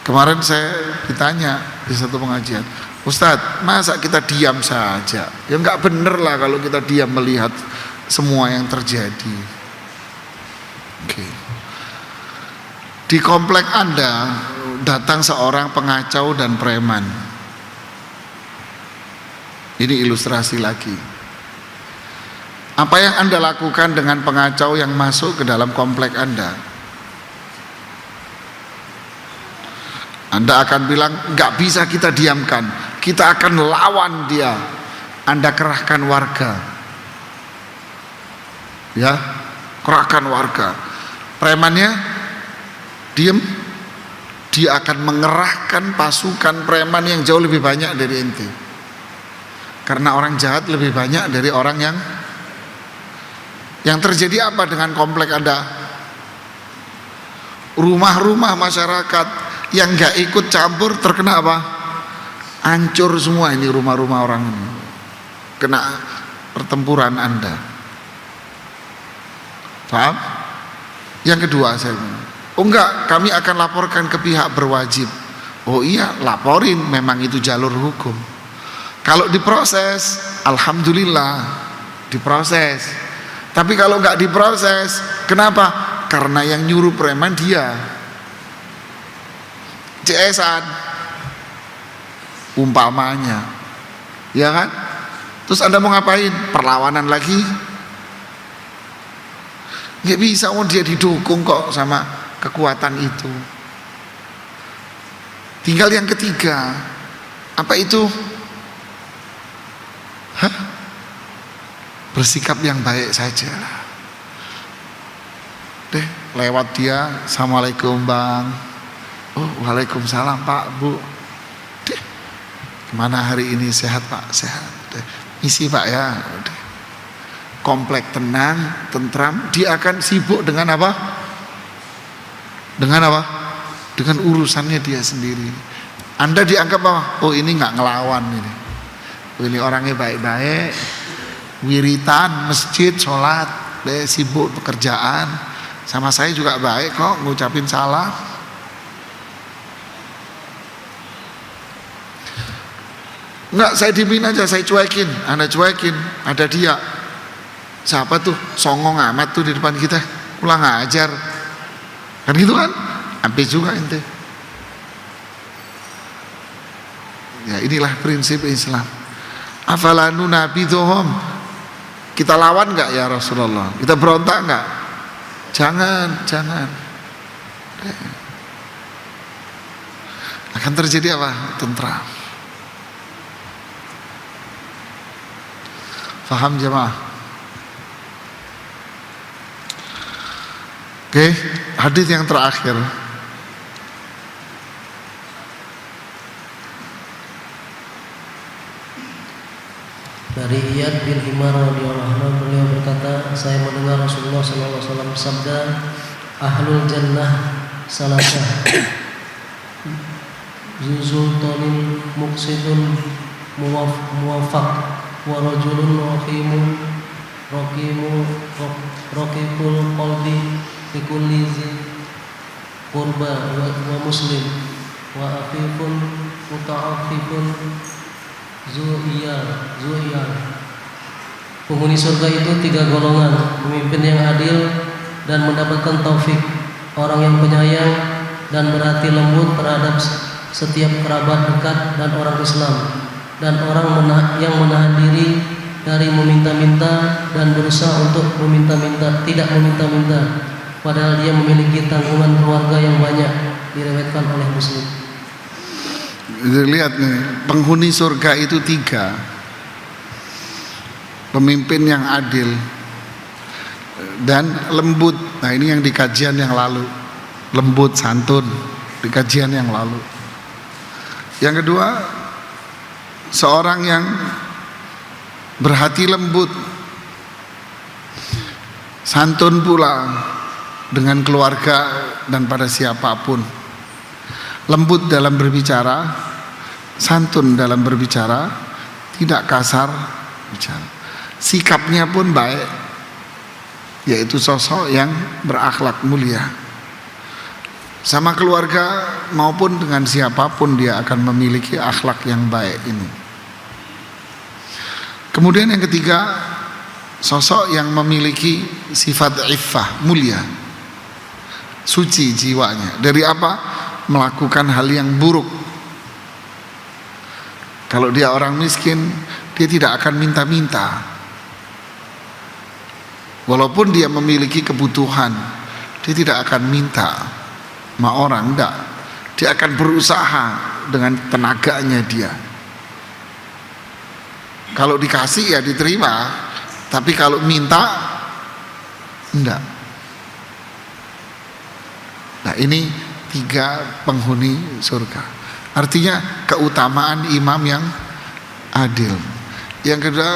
S1: Kemarin saya ditanya di satu pengajian, Ustadz, masa kita diam saja? Ya nggak bener lah kalau kita diam melihat semua yang terjadi. Oke. Di komplek Anda datang seorang pengacau dan preman. Ini ilustrasi lagi. Apa yang Anda lakukan dengan pengacau yang masuk ke dalam komplek Anda? Anda akan bilang, nggak bisa kita diamkan, kita akan lawan dia. Anda kerahkan warga, ya, kerahkan warga. Premannya diam, dia akan mengerahkan pasukan preman yang jauh lebih banyak dari ente. Karena orang jahat lebih banyak dari orang yang terjadi apa dengan komplek Anda? Rumah-rumah masyarakat yang nggak ikut campur terkena apa? Hancur semua ini rumah-rumah orang ini. Kena pertempuran Anda. Paham? Yang kedua saya bilang, oh enggak, kami akan laporkan ke pihak berwajib. Oh iya, laporin, memang itu jalur hukum. Kalau diproses, alhamdulillah diproses. Tapi kalau nggak diproses, kenapa? Karena yang nyuruh preman dia. CS-an umpamanya, ya kan? Terus Anda mau ngapain? Perlawanan lagi? Nggak bisa, dia didukung kok sama kekuatan itu. Tinggal yang ketiga, apa itu? bersikap yang baik saja. Deh, lewat dia, assalamualaikum bang, oh waalaikumsalam pak bu, deh, gimana hari ini, sehat pak, sehat, deh, misi pak ya, deh. Komplek tenang, tentram, dia akan sibuk dengan apa? Dengan apa? Dengan urusannya dia sendiri. Anda dianggap apa? Oh ini nggak ngelawan ini. Oh, ini orangnya baik-baik, wiritan, masjid, sholat, deh, sibuk pekerjaan. Sama saya juga baik kok, ngucapin salam. Enggak, saya diemin aja, saya cuekin. Anda cuekin, ada dia. Siapa tuh? Songong amat tuh di depan kita, pulang ngajar. Kan gitu kan? Habis juga ente. Ya inilah prinsip Islam. Afala nunabidhuhum. Kita lawan enggak ya Rasulullah? Kita berontak enggak? Jangan. Akan terjadi apa? Tentram. Faham jemaah? Oke, hadis yang terakhir.
S2: Dari Iyad bin Himar radhiyallahu anhu, beliau berkata, saya mendengar Rasulullah SAW bersabda, ahlul jannah salasah, zuzultonin muqsidun muwafaq, wa rajulun raqibul qalbi likulli qurba wa muslim, wa afifun muta'affifun zu'iyar. Penghuni surga itu 3 golongan: pemimpin yang adil dan mendapatkan taufik, orang yang penyayang dan berhati lembut terhadap setiap kerabat dekat dan orang Islam, dan orang yang menahan diri dari meminta-minta dan berusaha untuk tidak meminta-minta, padahal dia memiliki tanggungan keluarga yang banyak. Diriwayatkan oleh Muslim.
S1: Lihat nih, penghuni surga itu 3. Pemimpin yang adil dan lembut. Nah ini yang di kajian yang lalu, lembut santun di kajian yang lalu. Yang kedua, seorang yang berhati lembut, santun pula dengan keluarga dan pada siapapun, lembut dalam berbicara, santun dalam berbicara, tidak kasar bicara. Sikapnya pun baik, yaitu sosok yang berakhlak mulia. Sama keluarga maupun dengan siapapun dia akan memiliki akhlak yang baik ini. Kemudian yang ketiga, sosok yang memiliki sifat iffah, mulia, suci jiwanya. Dari apa? Melakukan hal yang buruk. Kalau dia orang miskin, dia tidak akan minta-minta. Walaupun dia memiliki kebutuhan, dia tidak akan minta sama orang, enggak. Dia akan berusaha dengan tenaganya dia. Kalau dikasih ya diterima, tapi kalau minta enggak. Nah ini 3 penghuni surga. Artinya keutamaan imam yang adil. Yang kedua,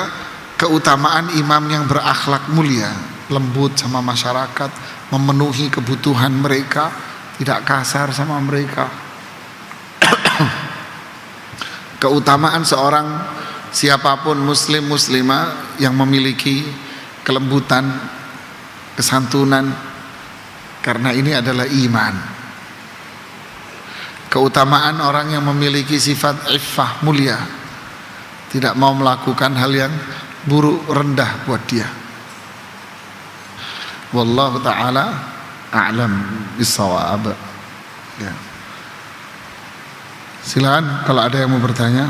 S1: keutamaan imam yang berakhlak mulia, lembut sama masyarakat, memenuhi kebutuhan mereka, tidak kasar sama mereka. Keutamaan seorang siapapun muslim muslimah yang memiliki kelembutan, kesantunan, karena ini adalah iman. Keutamaan orang yang memiliki sifat iffah, mulia, tidak mau melakukan hal yang buruk, rendah buat dia. Wallahu ta'ala a'lam bissawab. Ya. Silakan kalau ada yang mau bertanya.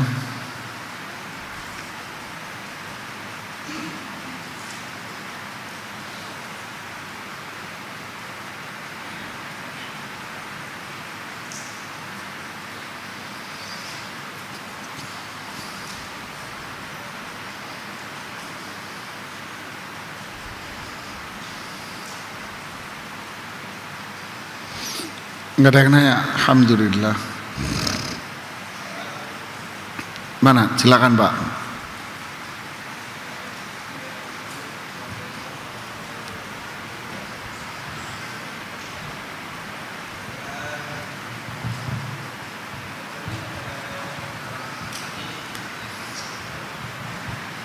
S1: Enggak ada yang nanya. Alhamdulillah. Mana? Silakan Pak.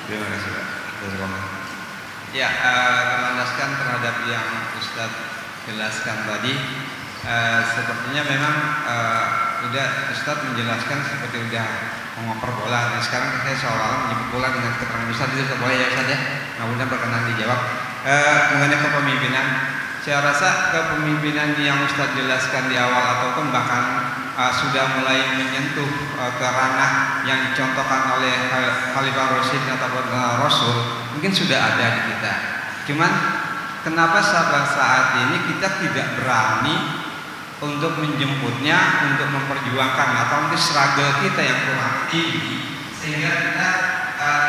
S3: Terima kasih Pak. Ya, melandaskan terhadap yang Ustadz jelaskan tadi, sepertinya memang udah Ustadz menjelaskan seperti udah mengoper bola. Nah, sekarang saya seolah-olah menyebut bola dengan keterangan Ustadz, itu boleh ya Ustadz ya? Mudah-mudahan berkenan dijawab. Mengenai kepemimpinan, saya rasa kepemimpinan yang Ustadz jelaskan di awal ataupun bahkan sudah mulai menyentuh ke ranah yang dicontohkan oleh Khalifah Rasyid ataupun Rasul, mungkin sudah ada di kita. Cuman kenapa saat ini kita tidak berani untuk menjemputnya, untuk memperjuangkan, atau mungkin struggle kita yang kurang tinggi sehingga kita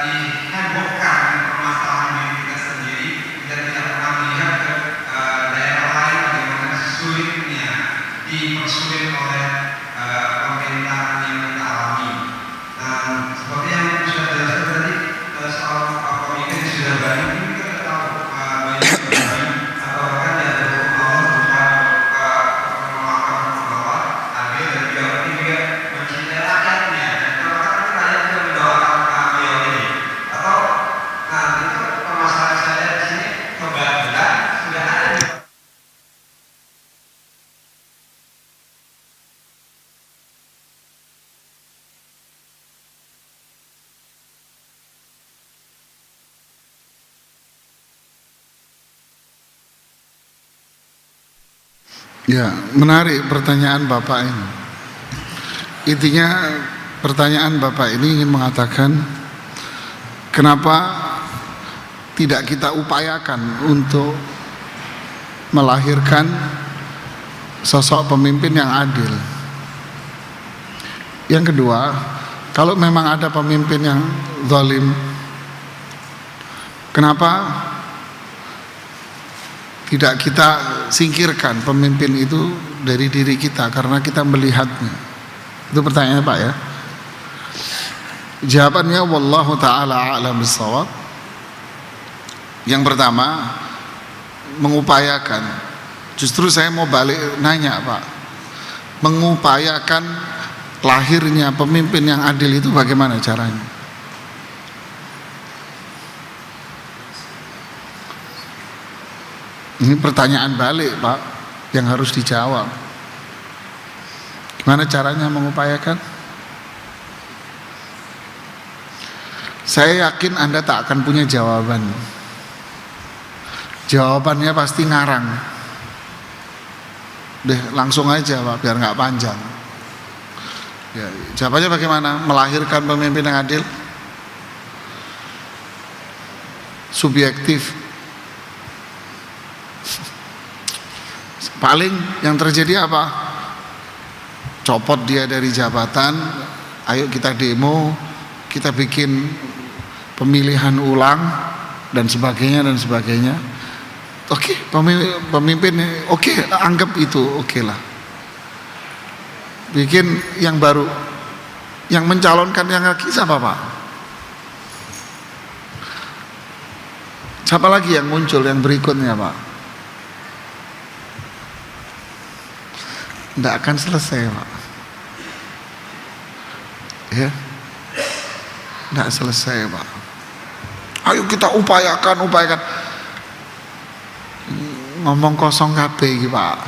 S3: dihebohkan dengan permasalahan diri kita sendiri dan tidak pernah melihat ke daerah lain bagaimana sulitnya dipersulit oleh pemerintahan yang kita alami. Seperti yang sudah jelaskan tadi, soal pemikiran sudah banyak, kita tidak tahu banyak atau bahkan ada Allah berupa adil dan juga mencintai rakyatnya. Dan kalau rakyat juga mendoakan beliau ini, atau itu permasalahan saya di sini kebetulan sudah ada di
S1: Ya, menarik pertanyaan Bapak ini. Intinya pertanyaan Bapak ini ingin mengatakan kenapa tidak kita upayakan untuk melahirkan sosok pemimpin yang adil. Yang kedua, kalau memang ada pemimpin yang zalim, kenapa tidak kita singkirkan pemimpin itu dari diri kita karena kita melihatnya? Itu pertanyaannya Pak ya. Jawabannya wallahu taala a'lam bissawab. Yang pertama, mengupayakan. Justru saya mau balik nanya Pak, mengupayakan lahirnya pemimpin yang adil itu bagaimana caranya? Ini pertanyaan balik Pak, yang harus dijawab. Gimana caranya mengupayakan? Saya yakin Anda tak akan punya jawaban. Jawabannya pasti ngarang. Deh, langsung aja Pak, biar nggak panjang. Ya, jawabannya bagaimana? Melahirkan pemimpin yang adil? Subjektif. Paling yang terjadi apa? Copot dia dari jabatan, ayo kita demo, kita bikin pemilihan ulang dan sebagainya dan sebagainya. Oke, pemimpin oke, anggap itu oke lah. Bikin yang baru. Yang mencalonkan yang lagi siapa Pak? Siapa lagi yang muncul yang berikutnya Pak? Tidak akan selesai Pak. Ya, tidak selesai Pak. Ayo kita upayakan. Ngomong kosong kabeh iki Pak.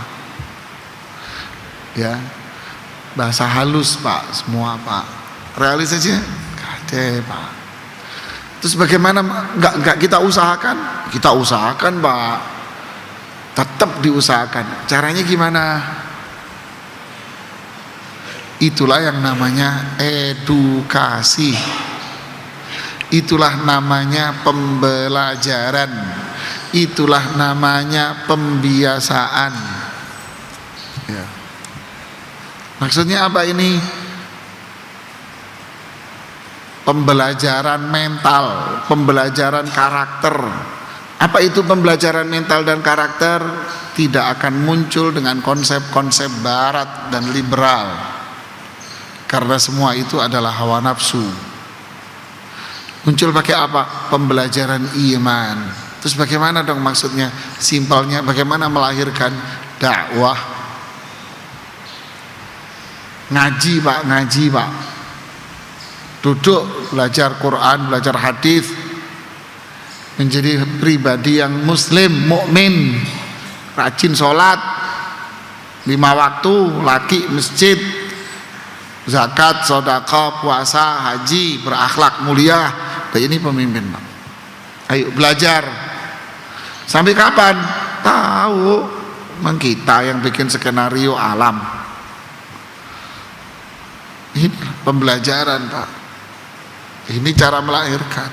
S1: Ya, bahasa halus Pak, semua Pak. Realisasi kade Pak. Terus bagaimana? Enggak kita usahakan? Kita usahakan Pak. Tetap diusahakan. Caranya gimana? Itulah yang namanya edukasi. Itulah namanya pembelajaran. Itulah namanya pembiasaan. Ya. Maksudnya apa ini? Pembelajaran mental, pembelajaran karakter. Apa itu pembelajaran mental dan karakter? tidak akan muncul dengan konsep-konsep barat dan liberal, karena semua itu adalah hawa nafsu. Muncul pakai apa? Pembelajaran iman. Terus bagaimana dong maksudnya? Simpelnya bagaimana melahirkan dakwah? Ngaji Pak. Duduk belajar Quran, belajar hadis, menjadi pribadi yang muslim, mukmin, rajin sholat 5 waktu, laki masjid, zakat, sedekah, puasa, haji, berakhlak mulia. Nah, ini pemimpin Pak. Ayo belajar. Sampai kapan? Tahu, memang kita yang bikin skenario alam. Ini pembelajaran Pak. Ini cara melahirkan.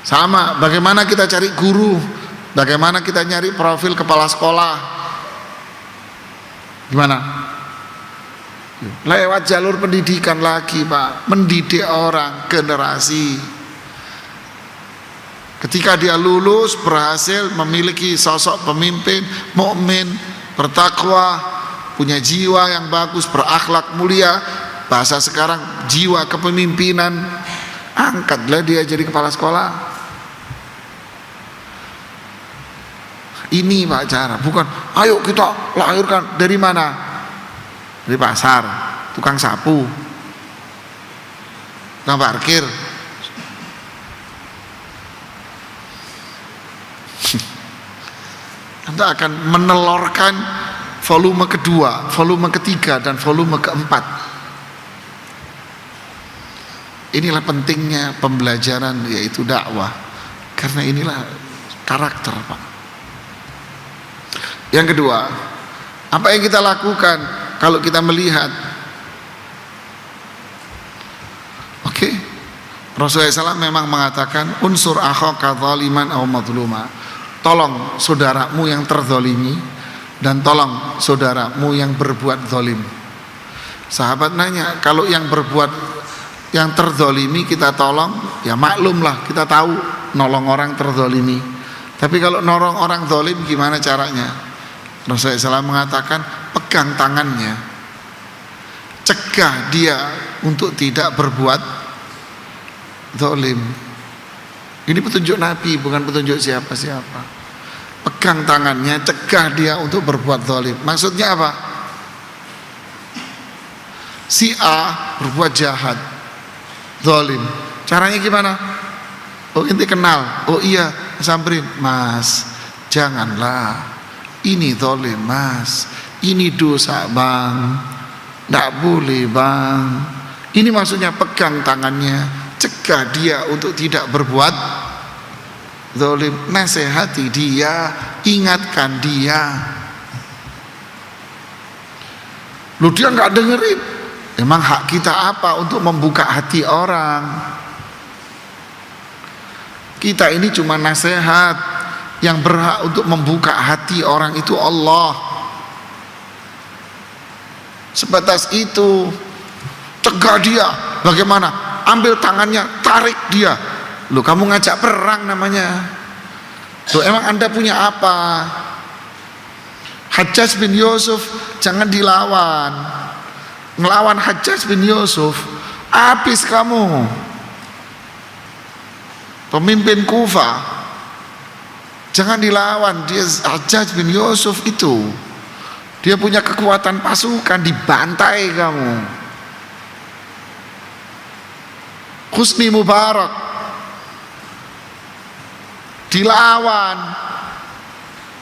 S1: Sama, bagaimana kita cari guru, bagaimana kita nyari profil kepala sekolah. Gimana? Lewat jalur pendidikan lagi Pak, mendidik orang, generasi. Ketika dia lulus, berhasil memiliki sosok pemimpin mukmin, bertakwa, punya jiwa yang bagus, berakhlak mulia, bahasa sekarang jiwa kepemimpinan, angkatlah dia jadi kepala sekolah. Ini Pak cara, bukan ayo kita lahirkan dari mana? Dari pasar, tukang sapu, tukang parkir. Anda akan menelorkan volume kedua, volume ketiga, dan volume keempat. Inilah pentingnya pembelajaran, yaitu dakwah, karena inilah karakter Pak. Yang kedua, apa yang kita lakukan kalau kita melihat, Rasulullah SAW memang mengatakan unsur akhaka zaliman aw madluma, tolong saudaramu yang terzalimi dan tolong saudaramu yang berbuat zalim. Sahabat nanya, kalau yang terzalimi kita tolong, ya maklumlah, kita tahu nolong orang terzalimi. Tapi kalau nolong orang zalim gimana caranya? Rasulullah SAW mengatakan, pegang tangannya, cegah dia untuk tidak berbuat zalim. Ini petunjuk Nabi, bukan petunjuk siapa-siapa. Pegang tangannya, cegah dia untuk berbuat zalim. Maksudnya apa? Si A berbuat jahat, zalim. Caranya gimana? Oh, inti kenal. Oh iya, samperin, Mas, janganlah. Ini zalim Mas, ini dosa Bang, tidak boleh Bang. Ini maksudnya pegang tangannya, cegah dia untuk tidak berbuat zalim, nasihati dia, ingatkan dia. Lu dia nggak dengerin, emang hak kita apa untuk membuka hati orang? Kita ini cuma nasihat. Yang berhak untuk membuka hati orang itu Allah. Sebatas itu. Cegah dia. Bagaimana? Ambil tangannya, tarik dia. Loh, kamu ngajak perang namanya. Loh, emang Anda punya apa? Hajjaj bin Yusuf jangan dilawan. Ngelawan Hajjaj bin Yusuf, habis kamu. Pemimpin Kufah, jangan dilawan. Dia Hajjaj bin Yusuf itu, dia punya kekuatan pasukan, dibantai kamu. Husni Mubarak dilawan,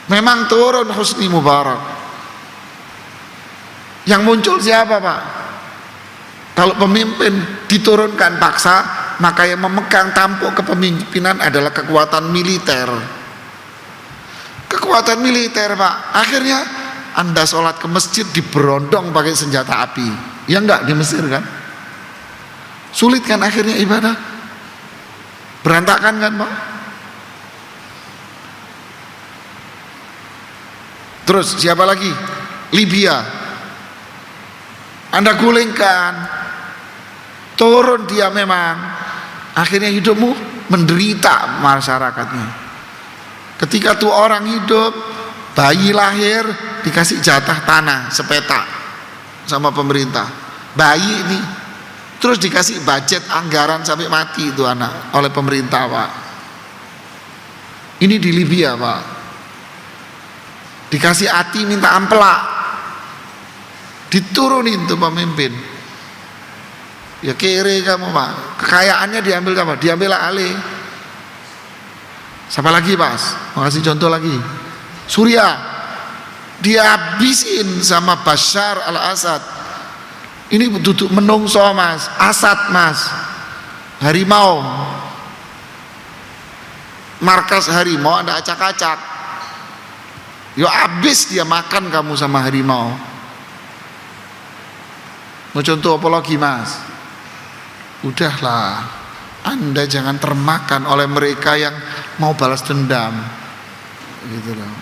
S1: memang turun Husni Mubarak. Yang muncul siapa Pak? Kalau pemimpin diturunkan paksa, maka yang memegang tampuk kepemimpinan adalah kekuatan militer. Kekuatan militer Pak. Akhirnya Anda sholat ke masjid diberondong pakai senjata api. Ya enggak, di Mesir kan? Sulit kan akhirnya ibadah? Berantakan kan Pak? Terus siapa lagi? Libya. Anda gulingkan, turun dia memang. Akhirnya hidupmu menderita masyarakatnya. Ketika tuh orang hidup Bayi lahir dikasih jatah tanah sepetak sama pemerintah. Bayi ini terus dikasih budget anggaran sampai mati itu anak oleh pemerintah, Pak. Ini di Libya, Pak. Dikasih hati minta ampelak. Diturunin tuh pemimpin. Ya kere kamu, Pak. Kekayaannya diambil kamu, diambil alih. Siapa lagi, Pak? Mau kasih contoh lagi. Suriah dihabisin sama Bashar al-Assad. Ini duduk menungso, Mas. Assad, Mas. Harimau. Markas harimau ada acak-acak. Yo habis dia makan kamu sama harimau. Mau contoh apa lagi, Mas? Udahlah, Anda jangan termakan oleh mereka yang mau balas dendam. Gitu loh.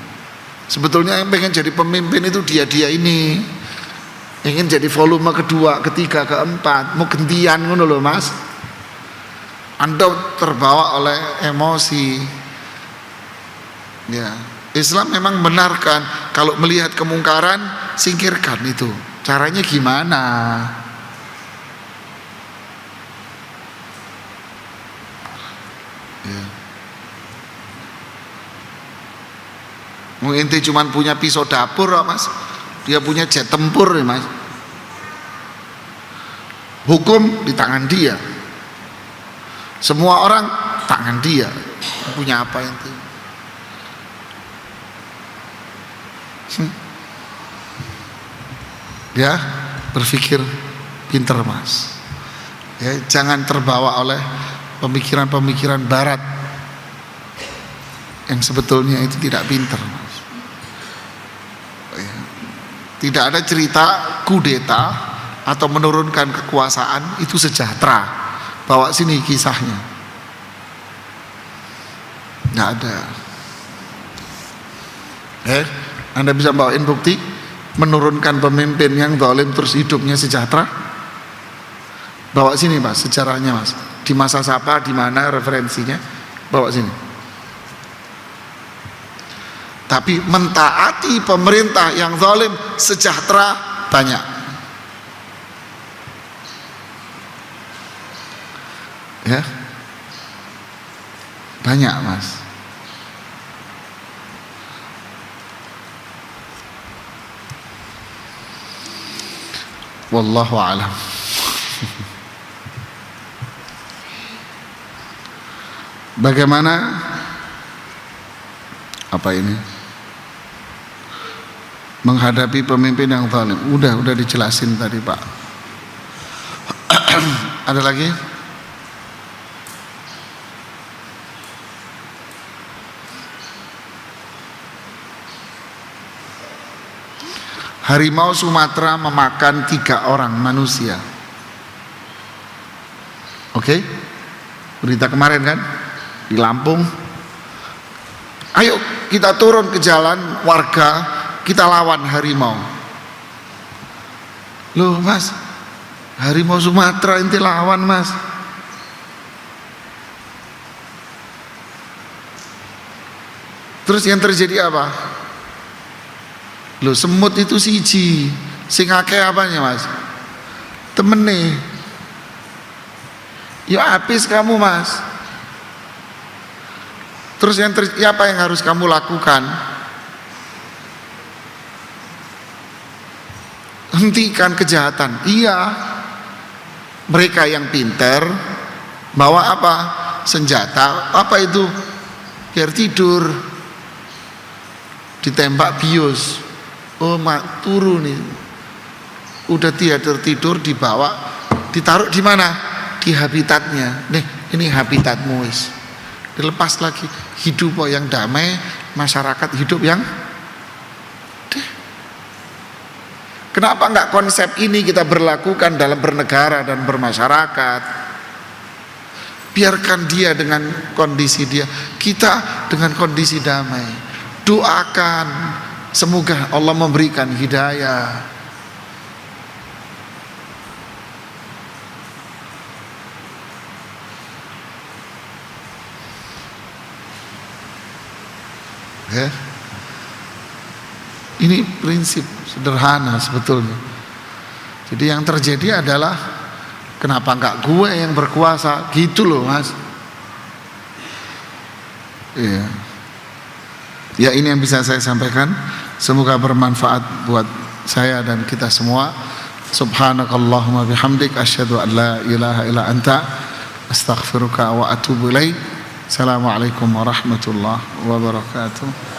S1: Sebetulnya yang pengen jadi pemimpin itu dia ini. Ingin jadi volume kedua, ketiga, keempat, mau gantian ngono loh, Mas. Anda terbawa oleh emosi. Ya, Islam memang benarkan kalau melihat kemungkaran singkirkan itu. Caranya gimana? Ya. Mungkin cuma punya pisau dapur, Mas. Dia punya jet tempur, Mas. Hukum di tangan dia. Semua orang tangan dia. Punya apa itu? Ya, berpikir pinter, Mas. Ya, jangan terbawa oleh pemikiran-pemikiran barat yang sebetulnya itu tidak pinter, Mas. Ya. Tidak ada cerita kudeta atau menurunkan kekuasaan itu sejahtera. Bawa sini kisahnya. Nggak ada. Anda bisa bawain bukti menurunkan pemimpin yang zalim terus hidupnya sejahtera? Bawa sini, Mas, sejarahnya, Mas. Di masa siapa, di mana referensinya? Bawa sini. Tapi mentaati pemerintah yang zalim sejahtera banyak. Ya. Banyak, Mas. Wallahu a'lam. Bagaimana apa ini? Menghadapi pemimpin yang zalim. Udah dijelasin tadi, Pak. Ada lagi? Harimau Sumatera memakan 3 orang manusia. Oke? Berita kemarin kan di Lampung. Ayo kita turun ke jalan warga, kita lawan harimau. Loh, Mas, harimau Sumatera ente lawan, Mas. Terus yang terjadi apa? Loh, semut itu siji, sing akeh apanya, Mas? Temene. Ya habis kamu, Mas. Terus apa yang harus kamu lakukan? Hentikan kejahatan. Iya. Mereka yang pintar bawa apa? Senjata. Apa itu? Biar tidur. Ditembak bius. Oh, mak turun nih. Udah tidur dibawa, ditaruh di mana? Di habitatnya. Nih, ini habitatmu, wis. Dilepas lagi, hidup yang damai, masyarakat hidup yang Kenapa enggak konsep ini kita berlakukan dalam bernegara dan bermasyarakat? Biarkan dia dengan kondisi dia, kita dengan kondisi damai. Doakan semoga Allah memberikan hidayah. Ya. Ini prinsip sederhana sebetulnya. Jadi yang terjadi adalah kenapa enggak gue yang berkuasa, gitu loh Mas. Iya. Ya, ini yang bisa saya sampaikan. Semoga bermanfaat buat saya dan kita semua. Subhanakallahumma bihamdik asyhadu an la ilaha illa anta astaghfiruka wa atubu ilaik. Assalamualaikum warahmatullahi wabarakatuh.